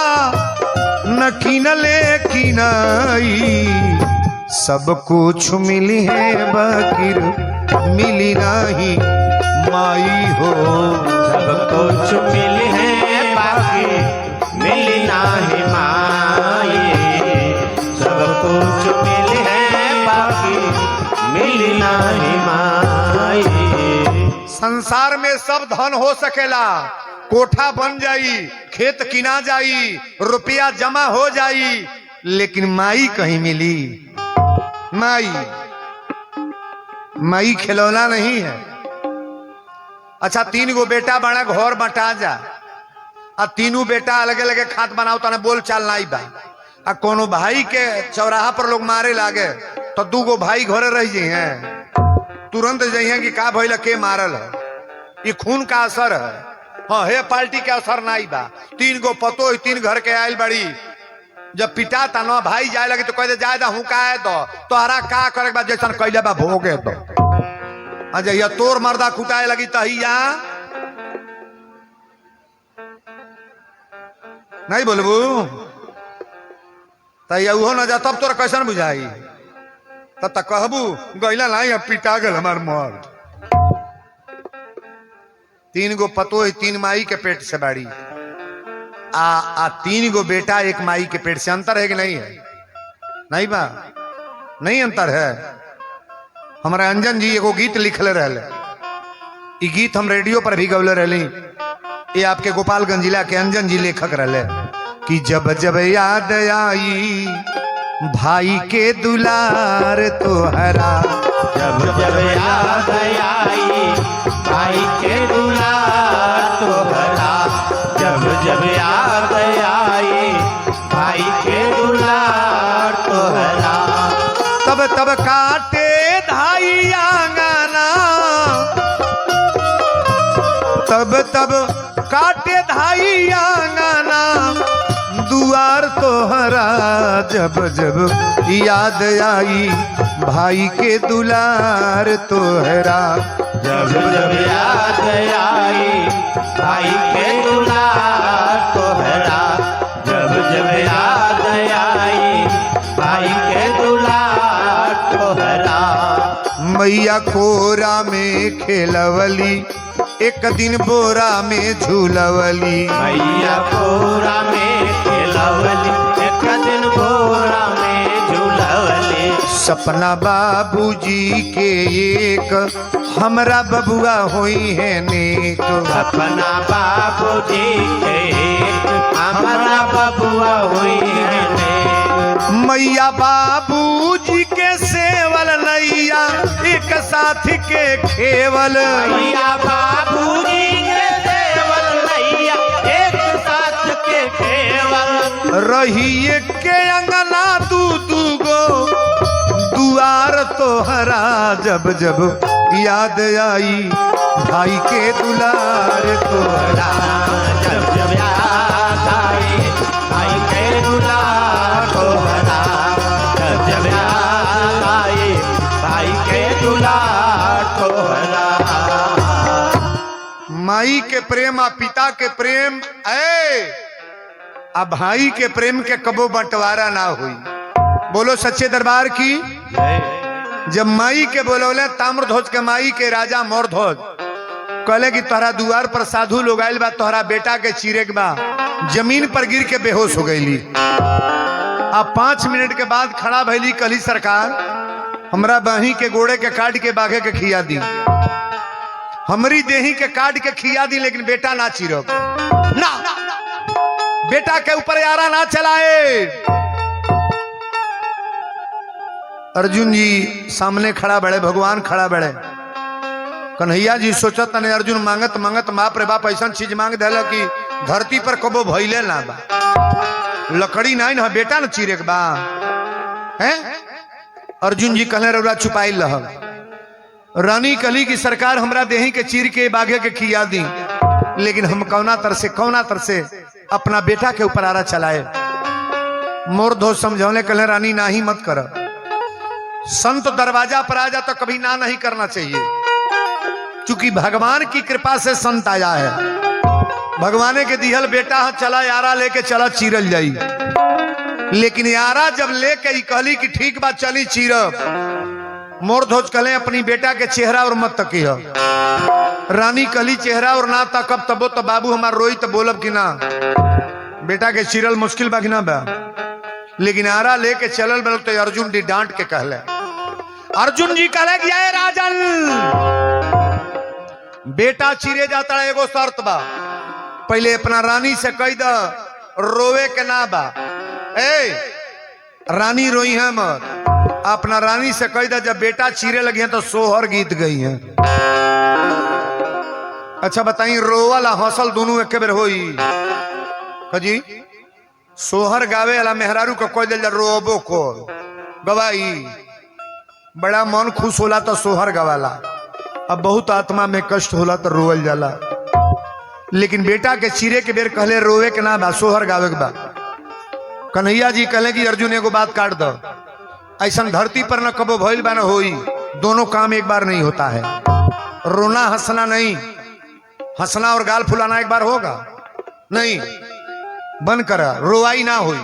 [SPEAKER 1] न कीनले कीनाई। सब कुछ मिली है बाकिर मिली नाही माई हो।
[SPEAKER 3] सब कुछ मिली है बाकी मिली नाही माई। सब कुछ मिली
[SPEAKER 1] संसार में सब धन हो सकेला, कोठा बन जाई, खेत किना जाई, रुपया जमा हो जाई, लेकिन माई कहीं मिली? माई खिलौना नहीं है। अच्छा 3 गो बेटा बना, घर बटा जा, आ तीनों बेटा अलग अलग खात बनाओ तो बोल चाल नहीं बा। आ कोनो भाई के चौराहा पर लोग मारे लागे तो 2 गो भाई घरे रह जाइए, तुरंत जाइए कि का भइल, के मारल है, ये खून का असर है। हाँ हे पार्टी के असर नहीं बा। 3 गो पतो 3 घर के आयल बड़ी, जब पिटा ता ना भाई जाए लगे तो कह जाए हूँ का दो तोहरा का करे बाद जैसा कैले बा भोगे दो। अजय तोर मर्दा कुटाए लगी तहिया नहीं बोलबू तहिया उहो न जा, तब तोरा कैसन बुझाई? तब तक कहबू गैला नहीं, अब पिटा गल हमार मर्द। 3 गो पतो 3 माई के पेट से बाड़ी, आ 3 गो बेटा 1 माई के पेट से। अंतर है कि नहीं है? नहीं बा, नहीं अंतर है। हमारे अंजन जी एगो गीत लिखले रहले, ई गीत हम रेडियो पर भी गौले रहली। ये आपके गोपालगंज जिला के अंजन जी लेखक रहले कि जब जब याद आई भाई के दुलार तोहरा,
[SPEAKER 3] जब जब याद आई भाई के दुलार तोहरा, जब जब याद आई भाई के दुलार तोहरा,
[SPEAKER 1] तब तब काटे धाई आंगना, तब तब काटे धाई आंगना दुआर तोहरा, जब जब याद आई भाई के दुलार तोहरा,
[SPEAKER 3] जब जब याद आई भाई के दुलार तोहरा, जब जब याद आई भाई के दुलार तोहरा।
[SPEAKER 1] मैया कोरा में खेलवली, एक दिन बोरा में झूलवली,
[SPEAKER 3] मैया कोरा में खेलवली, एक दिन बोरा में झूलवली,
[SPEAKER 1] सपना बाबूजी के एक हमरा बबुआ होई है नेक,
[SPEAKER 3] सपना बाबूजी के एक हमारा बबुआ हुई है नेक।
[SPEAKER 1] मैया बाबूजी के सेवल नैया एक साथी के खेवल,
[SPEAKER 3] मैया बाबूजी के सेवल नैया एक साथ के खेवल,
[SPEAKER 1] रही के अंगना 2 गो दुआर तोहरा, जब जब याद आई भाई के दुलार तोहरा,
[SPEAKER 3] जब जब याद आई भाई के दुलार तोहरा, जब जब याद आई भाई के दुलार तोहरा।
[SPEAKER 1] माई के प्रेम आ पिता के प्रेम आ भाई के प्रेम के कबो बंटवारा ना हुई। बोलो सच्चे दरबार की। जब माई के बोलौले ताम्रध्वज के माई के राजा मोरध्वज कहले कि तोहरा दुआर पर साधु लोग आयल बा, तोहरा बेटा के चीरे के बा, जमीन पर गिर के बेहोश हो गईली। अब 5 मिनट के बाद खड़ा भैली, कहली सरकार हमरा बही के गोड़े के काट के बाघे के खिया दी, हमरी देही के काट के खिया दी, लेकिन बेटा ना चीरो ना, बेटा के ऊपर यारा ना चलाए। अर्जुन जी सामने खड़ा बड़े, भगवान खड़ा बड़े। कन्हैया जी सोचत ने अर्जुन मांगत मांगत बाप रे बाप ऐसा चीज मांग दिला कि धरती पर कबो भइले ना बा, लकड़ी नहीं ना बेटा न चीरे के बा हैं। अर्जुन जी कहले रौरा छुपाई लह। रानी कली की सरकार हमरा देही के चीर के बाघे के खिया दी, लेकिन हम कौना तर से अपना बेटा के ऊपर आरा चलाए। मोरध्वज समझौने कहले रानी ना ही मत कर, संत दरवाजा पर आ जा तो कभी ना नहीं करना चाहिए, क्योंकि भगवान की कृपा से संत आया है। भगवान के दिहल बेटा चला यारा लेके चला चीरल जाई, लेकिन यारा जब लेके कहली कि ठीक बात चली चीरब। मोरध्वज कहले अपनी बेटा के चेहरा और मत तकिया। रानी कहली चेहरा और ना तकब तबो तो बाबू हमार रोई तो बोलब कि ना, बेटा के चीरल मुश्किल बा कि ना बा। लेकिन आरा लेके चलल बल तो अर्जुन जी डांट के कहले, अर्जुन जी कहले कि राजन बेटा चिरे जाता है, एगो शर्त बा, पहले अपना रानी से कह द रोवे के ना बा। ए रानी रोई है मत, अपना रानी से कह द जब बेटा चिरे लगी है तो सोहर गीत गई है। अच्छा बताई रोवाला हौसल दोनों एक बेर होई जी? सोहर गावे वाला मेहरारू को कह दिल रोबो को गवाई, बड़ा मन खुश होला तो सोहर गवाला, अब बहुत आत्मा में कष्ट होला तो रोवल जाला। लेकिन बेटा के चिरे के बेर कहले रोवे के ना बा, सोहर गावे के बा। कन्हैया जी कहले कि अर्जुन एगो बात काट दो, ऐसा धरती पर न कबो भइल बा न होई, दोनों काम एक बार नहीं होता है। रोना हंसना नहीं, हंसना और गाल फुलाना एक बार होगा नहीं, बंद करा, रोवाई ना हुई।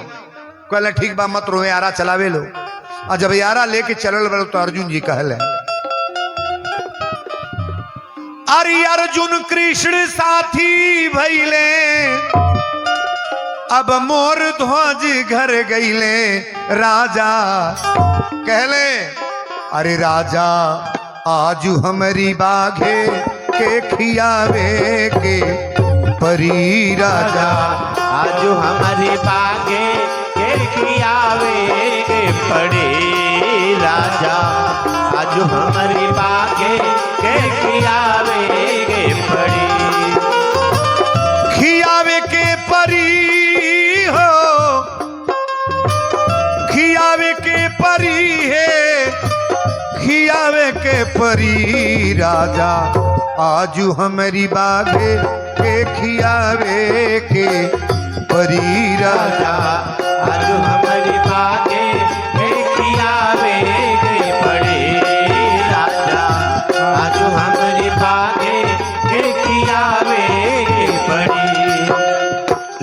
[SPEAKER 1] कहले ठीक बा मत रोए, यारा चलावे लो। और जब यारा लेके चलल बड़ो तो अर्जुन जी कहले अरे अर्जुन कृष्ण साथी भइले, अब मोर ध्वज घर गईले राजा। कहले अरे राजा आज हमारी बाघे के खियावे के परी राजा,
[SPEAKER 3] आज हमारी बागे के खियावे के पड़ी राजा, आज हमारी बागे के खियावे के पड़ी।
[SPEAKER 1] खियावे के परी हो, खियावे के परी है, खियावे के परी राजा, आज हमारी बागे के खियावे के परी राजा,
[SPEAKER 3] आज हमारी बागे के खियावे के पड़ी राजा, आज हमारी बागे के खियावे के पड़ी।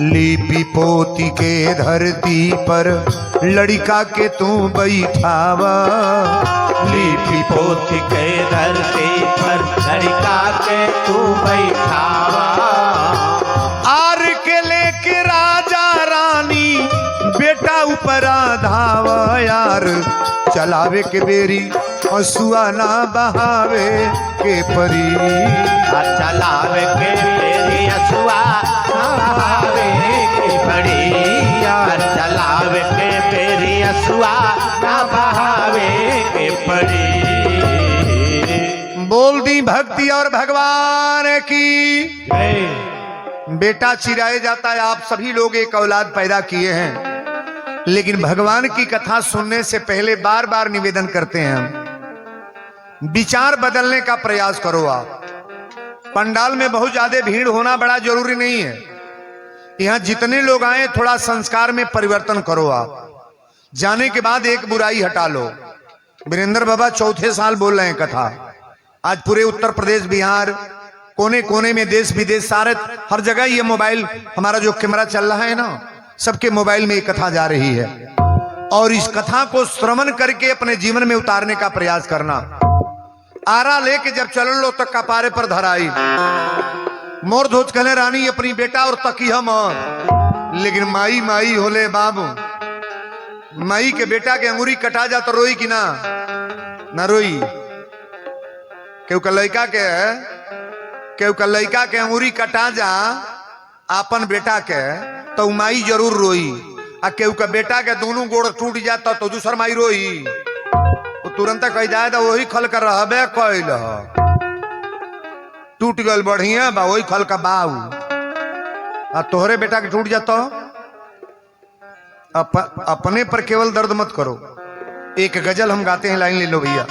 [SPEAKER 1] लिपि पोती के धरती पर लड़का के तू बैठावा,
[SPEAKER 3] लिपि पोती के धरती पर लड़का के तू बैठावा,
[SPEAKER 1] आर के लेके राजा रानी बेटा ऊपर धावा, यार चलावे के बेरी हसुआ ना बहावे के परी,
[SPEAKER 3] चलावे के बेरी हसुआ ना बहावे के पड़ी, यार चलावे के बेरी हसुआ ना बहावे के पड़ी।
[SPEAKER 1] बोल दी भक्ति और भगवान की। बेटा चिराए जाता है, आप सभी लोग एक औलाद पैदा किए हैं, लेकिन भगवान की कथा सुनने से पहले बार बार निवेदन करते हैं हम, विचार बदलने का प्रयास करो। आप पंडाल में बहुत ज्यादा भीड़ होना बड़ा जरूरी नहीं है, यहाँ जितने लोग आए थोड़ा संस्कार में परिवर्तन करो। आप जाने के बाद एक बुराई हटा लो। वीरेंद्र बाबा चौथे साल बोल रहे हैं कथा, आज पूरे उत्तर प्रदेश बिहार कोने कोने में देश विदेश सारे हर जगह ये मोबाइल हमारा जो कैमरा चल रहा है ना, सबके मोबाइल में ये कथा जा रही है, और इस कथा को श्रवण करके अपने जीवन में उतारने का प्रयास करना। आरा लेके जब चलन लो तक कपारे पर धराई, मोर धोच कहले रानी अपनी बेटा और तकिया मां, लेकिन माई माई होले बाबू, माई के बेटा के अंगूरी कटा जा तो रोई कि ना रोई। केहू का लड़का के अंगूरी कटा जा अपन बेटा के तो माई जरूर रोई, आ केहू का बेटा के दोनों गोड़ टूट जाता तो दूसर माई रोई, वो तुरंत कह जाए तो वही खल कर रहबे कैल टूट गल बढ़िया बा, वही खल का बाऊ, आ तोहरे बेटा के टूट जाता। अपने पर केवल दर्द मत करो। एक गजल हम गाते हैं, लाइन ले लो भैया,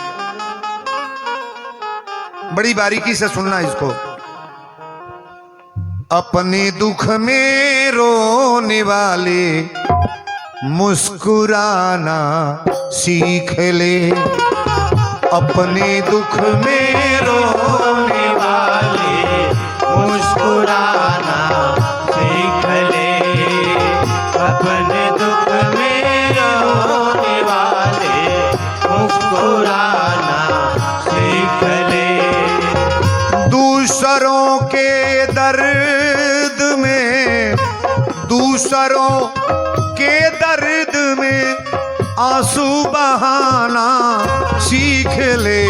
[SPEAKER 1] बड़ी बारीकी से सुनना इसको। अपने दुख में रोने वाले मुस्कुराना सीख ले, अपने दुख में रोने
[SPEAKER 3] वाले मुस्कुराना सीख ले, अपने दुख में रोने वाले मुस्कुराना सीख ले।
[SPEAKER 1] दूसरों के दर्द में, दूसरों के दर्द में आंसू बहाना सीख ले,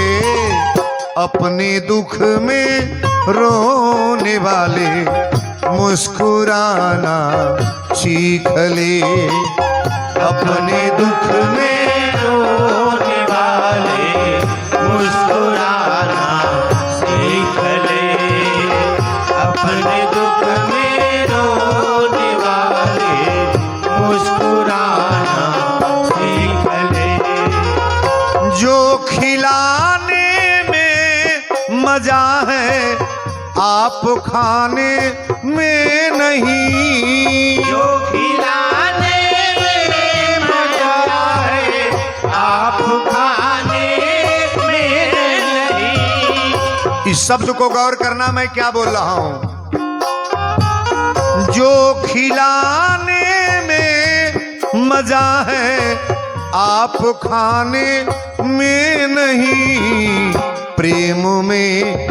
[SPEAKER 1] अपने दुख में रोने वाले मुस्कुराना सीख ले। अपने दुख में
[SPEAKER 3] रोने वाले मुस्कुराना सीख ले। अपने दुख में रोने वाले मुस्कुराना सीख ले।
[SPEAKER 1] जो खिलाने में मजा है आप खाने में नहीं।
[SPEAKER 3] जो खिलाने में मजा है आप खाने में नहीं।
[SPEAKER 1] इस शब्द को गौर करना, मैं क्या बोल रहा हूं। जो खिलाने में मजा है आप खाने में नहीं। प्रेम में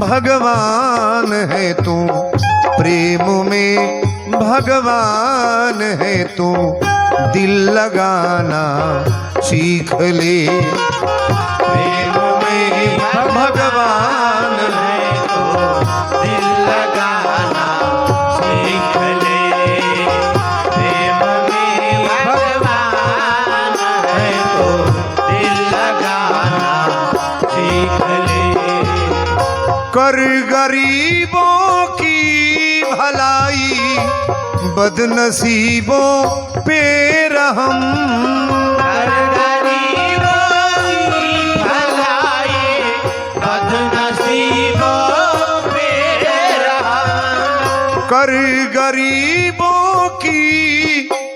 [SPEAKER 1] भगवान है तू, प्रेम में भगवान है तू, दिल लगाना सीख ले। प्रेम में भगवान है
[SPEAKER 3] तो दिल लगाना सीख ले। प्रेम में भगवान है तो दिल लगाना सीख ले।
[SPEAKER 1] कर गरीबों की भलाई बदनसीबों पे रहम।
[SPEAKER 3] कर गरीबों की भलाई बदनसीबों पे रहम।
[SPEAKER 1] कर गरीबों की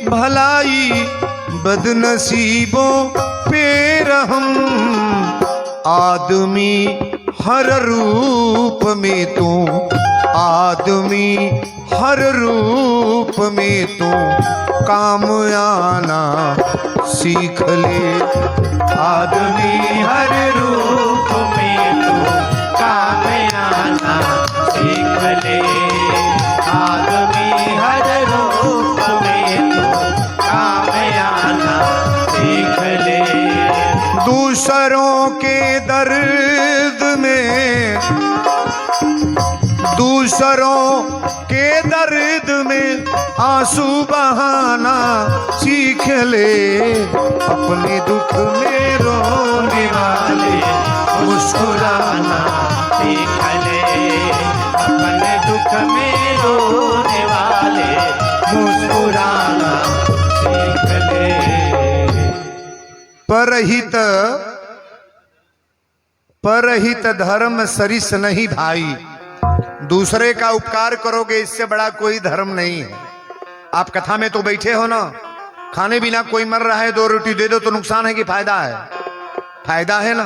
[SPEAKER 1] भलाई बदनसीबों पे रहम। आदमी हर रूप में तू, आदमी हर रूप में तू काम आना सीख ले। आदमी
[SPEAKER 3] हर रूप में तू काम आना सीख ले। आदमी हर रूप में तू काम आना सीख ले।
[SPEAKER 1] दूसरों के दर्द में, दूसरों के दर्द में आंसू बहाना सीख ले। अपने दुख में रोने वाले
[SPEAKER 3] मुस्कुराना सीख ले। अपने दुख में रोने वाले मुस्कुराना सीख ले।
[SPEAKER 1] परहित धर्म सरिस नहीं भाई। दूसरे का उपकार करोगे, इससे बड़ा कोई धर्म नहीं है। आप कथा में तो बैठे हो ना, खाने बिना कोई मर रहा है, 2 रोटी दे दो तो नुकसान है कि फायदा है? फायदा है ना।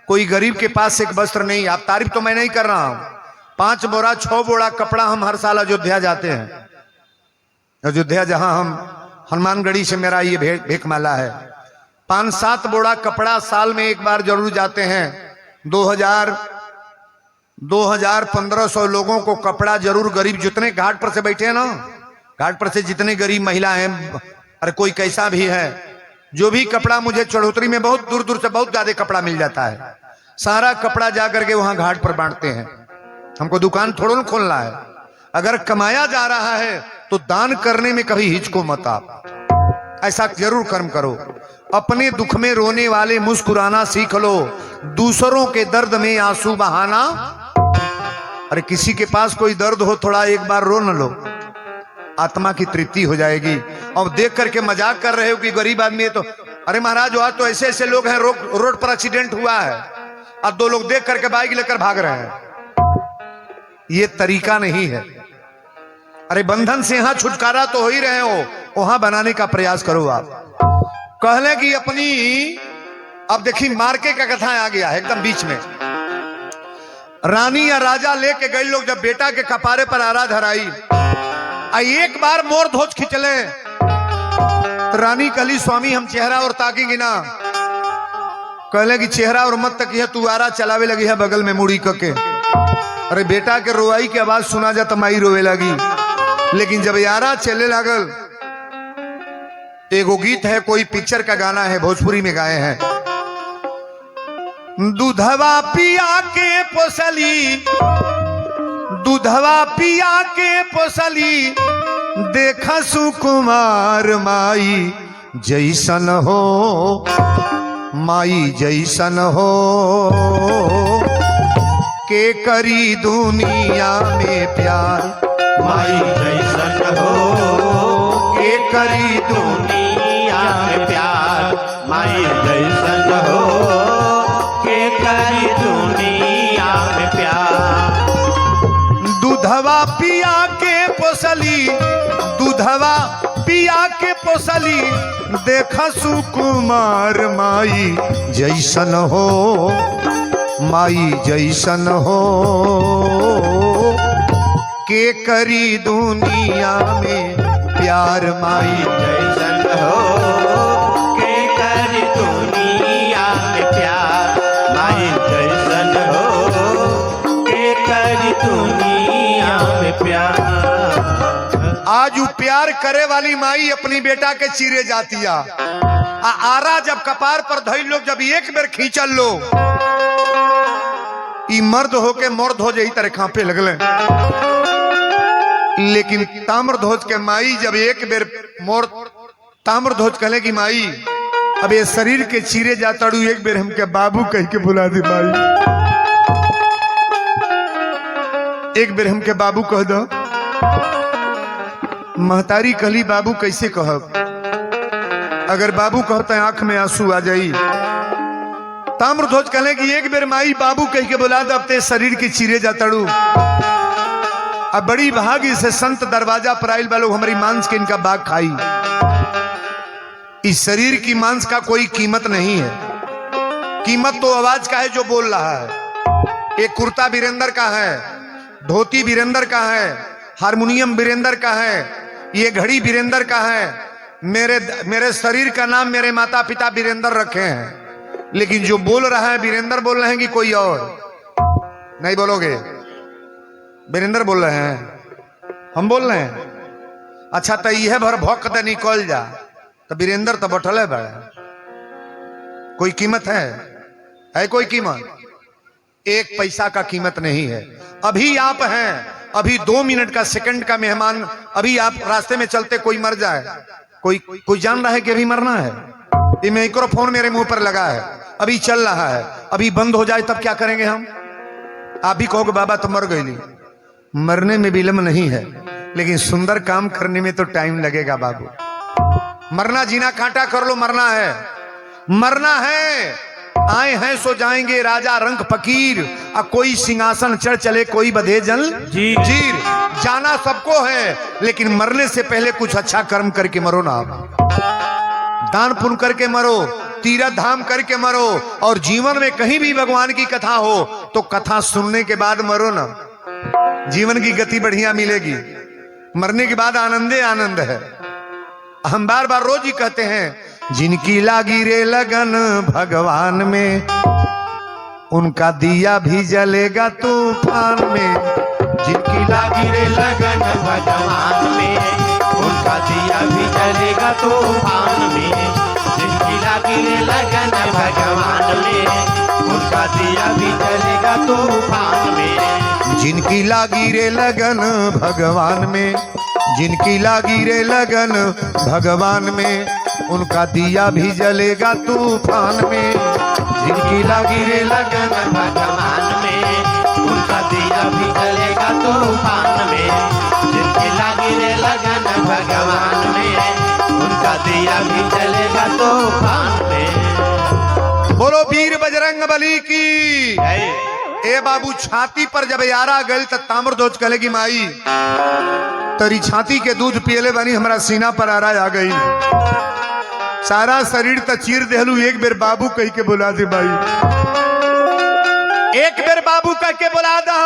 [SPEAKER 1] कोई गरीब के पास एक वस्त्र नहीं। आप तारीफ तो मैं नहीं कर रहा हूं। 5 बोरा 6 बोरा कपड़ा हम हर साल अयोध्या जाते हैं। अयोध्या जहां हम हनुमानगढ़ी से मेरा ये भेक माला है। 5-7 बोरा कपड़ा साल में एक बार जरूर जाते हैं। 2,000-1500 लोगों को कपड़ा जरूर, गरीब जितने घाट पर से बैठे हैं ना, घाट पर से जितने गरीब महिला हैं, अरे कोई कैसा भी है, जो भी कपड़ा मुझे चढ़ोतरी में बहुत दूर दूर से बहुत ज्यादा कपड़ा मिल जाता है। सारा कपड़ा जा करके वहां घाट पर बांटते हैं। हमको दुकान थोड़ा ना खोलना है। अगर कमाया जा रहा है तो दान करने में कभी हिचको मत। आप ऐसा जरूर कर्म करो। अपने दुख में रोने वाले मुस्कुराना सीख लो। दूसरों के दर्द में आंसू बहाना। अरे किसी के पास कोई दर्द हो, थोड़ा एक बार रो न लो, आत्मा की तृप्ति हो जाएगी। और देख करके मजाक कर रहे हो कि गरीब आदमी है तो, अरे महाराज वहां तो ऐसे ऐसे लोग हैं, रोड पर एक्सीडेंट हुआ है और 2 लोग देख करके बाइक लेकर भाग रहे हैं। ये तरीका नहीं है। अरे बंधन से यहां छुटकारा तो हो ही रहे हो, वहां बनाने का प्रयास करो। आप कहले कि अपनी, अब देखिए मार्के का कथा आ गया है एकदम बीच में। रानी या राजा लेके गए लोग, जब बेटा के कपारे पर आरा धराई, एक बार मोर ध्वज खिंचले। तो रानी कहली स्वामी हम चेहरा और ताकेंगे ना। कहले कि चेहरा और मत तक, तू आरा चलावे लगी है बगल में मुड़ी करके। अरे बेटा के रोवाई की आवाज सुना जा तो माई रोवे लगी। लेकिन जब यारा चले लागल, एगो गीत है, कोई पिक्चर का गाना है, भोजपुरी में गाए हैं, दूधवा पिया के पोसली, दूधवा पिया के पोसली, देखा सुकुमार माई जैसन हो, माई जैसन हो, के करी दुनिया में प्यार,
[SPEAKER 3] माई जैसन हो,
[SPEAKER 1] के करी
[SPEAKER 3] दुनिया में प्यार, माई जैसन हो, के करी दुनिया में प्यार।
[SPEAKER 1] दूधवा पिया के पोसली, दूधवा पिया के पोसली, देखा सुकुमार माई जैसन हो, माई जैसन हो, के करी दुनिया में प्यार, माई
[SPEAKER 3] जैसन हो, के करी दुनिया में प्यार, माई जैसन हो, के करी दुनिया में प्यार।
[SPEAKER 1] आज वो प्यार करे वाली माई अपनी बेटा के चीरे जातिया, आरा जब कपार पर धइल लोग, जब एक बेर खींचल लो, ई मर्द होके मर्द हो जाई तरह कांपे लगले। लेकिन ताम्रध्वज के माई जब एक बेर मोर ताम्रध्वज कहले कि माई अब ये शरीर के चीरे जाताड़ू, एक बेर हमके बाबू कह के बुला दे माई, एक बेर हमके बाबू कह दो। महतारी कहली बाबू कैसे कहब, अगर बाबू कहता आंख में आंसू आ जाई। ताम्रध्वज कहले कि एक बेर माई बाबू कह के बुला दे, अब ते शरीर के चीरे जाताड़ू। अब बड़ी भागी से संत दरवाजा पर आइल वालों, हमारी मांस के इनका बाग खाई। इस शरीर की मांस का कोई कीमत नहीं है, कीमत तो आवाज का है जो बोल रहा है। एक कुर्ता वीरेंद्र का है, धोती वीरेंद्र का है, हारमोनियम वीरेंद्र का है, ये घड़ी वीरेंद्र का है। मेरे शरीर का नाम मेरे माता पिता वीरेंद्र रखे हैं, लेकिन जो बोल रहा है वीरेंद्र बोल रहे हैं कि कोई और? नहीं बोलोगे? वीरेंद्र बोल रहे हैं, हम बोल रहे हैं। अच्छा तो यह भर भौक दे निकल जा, तो वीरेंद्र तो बैठल है बड़ा, कोई कीमत है कोई कीमत? एक पैसा का कीमत नहीं है। अभी आप हैं, अभी 2 मिनट का सेकंड का मेहमान, अभी आप रास्ते में चलते कोई मर जाए, कोई जान रहा है कि अभी मरना है? ये माइक्रोफोन मेरे मुंह पर लगा है, अभी चल रहा है, अभी बंद हो जाए तब क्या करेंगे हम? आप भी कहोगे बाबा तो मर गई। मरने में विलंब नहीं है, लेकिन सुंदर काम करने में तो टाइम लगेगा बाबू। मरना जीना कांटा कर लो, मरना है, मरना है। आए हैं सो जाएंगे, राजा रंग फकीर, कोई सिंहासन चढ़ चले, कोई बधे जल जीर। जाना सबको है, लेकिन मरने से पहले कुछ अच्छा कर्म करके मरो ना। दान पुण्य करके मरो, तीर्थ धाम करके मरो, और जीवन में कहीं भी भगवान की कथा हो तो कथा सुनने के बाद मरो ना। जीवन की गति बढ़िया मिलेगी, मरने के बाद आनंदे आनंद है। हम बार बार रोज ही कहते हैं, जिनकी लागी रे लगन भगवान में, उनका दिया भी जलेगा तूफान में।
[SPEAKER 3] जिनकी लागी रे लगन भगवान में, उनका दिया भी जलेगा तूफान में। जिनकी लागी रे लगन भगवान में, उनका दिया भी जलेगा तूफान में।
[SPEAKER 1] जिनकी लागी रे लगन भगवान में, जिनकी लागी रे लगन भगवान में, उनका दिया भी जलेगा तूफान में।
[SPEAKER 3] जिनकी लागी रे लगन भगवान में, उनका दिया भी जलेगा तूफान में। जिनकी लागी रे लगन भगवान में, उनका दिया भी जलेगा तूफान में।
[SPEAKER 1] बोलो वीर बजरंग बली की। ए बाबू, छाती पर जब यारा गल तो ताम्रध्वज कहले की माई तरी छाती के दूध पियले बनी, हमारा सीना पर आरा आ गई, सारा शरीर त चीर देहलू, एक बेर बाबू कह के बुला दे भाई, एक बेर बाबू कह के बुला दा।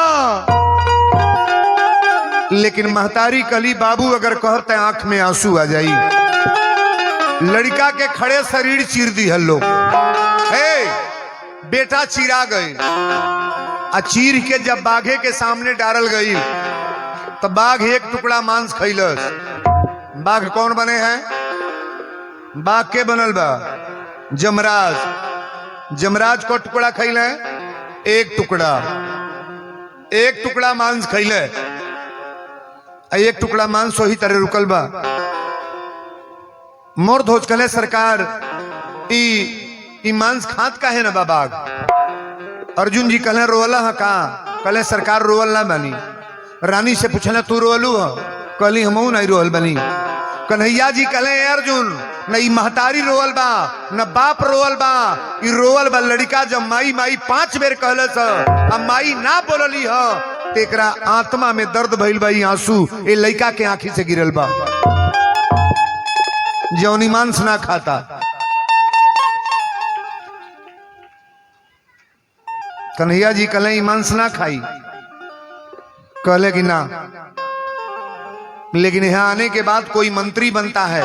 [SPEAKER 1] लेकिन महतारी कली बाबू अगर कहते आंख में आंसू आ जाई। लड़का के खड़े शरीर चीर दी हल्लो, बेटा चीरा गई। चीर के जब बाघे के सामने डारल गई तो बाघ एक टुकड़ा मांस खैलस। बाघ कौन बने हैं? बाघ के बनल बा? जमराज। जमराज को टुकड़ा खैले, एक टुकड़ा मांस खैले, एक टुकड़ा मांस वही तरह रुकल बा। मोर धोज कले सरकार ई मांस खात का है ना बाबा। अर्जुन जी कले रोवला हा का? कले सरकार रोवल ना बनी। रानी से पूछला तू रोवलू हा? कली हमहू नहीं रोवल बनी। कन्हैया जी कले अर्जुन न ई महतारी रोवल बा न बाप रोवल बा, ई रोवल बा लड़का जब माई माई 5 बेर कहलस अब माई ना बोलली ह तेकरा आत्मा में दर्द भइल बा। ई आंसू ए लड़का के आंखी से गिरल बा। जौनी मांस ना खाता। कन्हैया जी कहले ई मांस ना खाई। कहले कि ना, लेकिन यहां आने के बाद कोई मंत्री बनता है,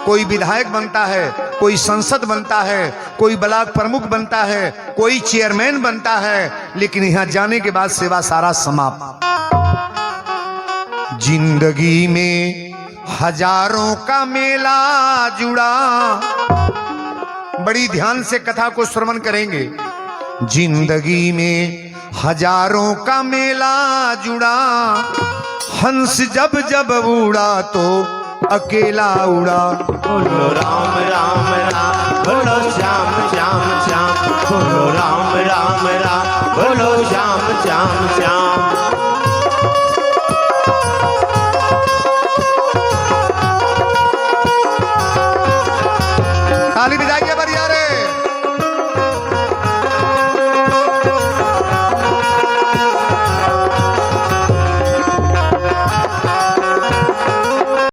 [SPEAKER 1] कोई विधायक बनता है, कोई संसद बनता है, कोई ब्लॉक प्रमुख बनता है, कोई चेयरमैन बनता है, लेकिन यहां जाने के बाद सेवा सारा समाप्त। जिंदगी में हजारों का मेला जुड़ा, बड़ी ध्यान से कथा को श्रवण करेंगे। जिंदगी में हजारों का मेला जुड़ा, हंस जब जब उड़ा तो अकेला उड़ा।
[SPEAKER 3] बोलो राम राम राम, बोलो श्याम श्याम श्याम, बोलो राम राम राम, बोलो श्याम श्याम श्याम।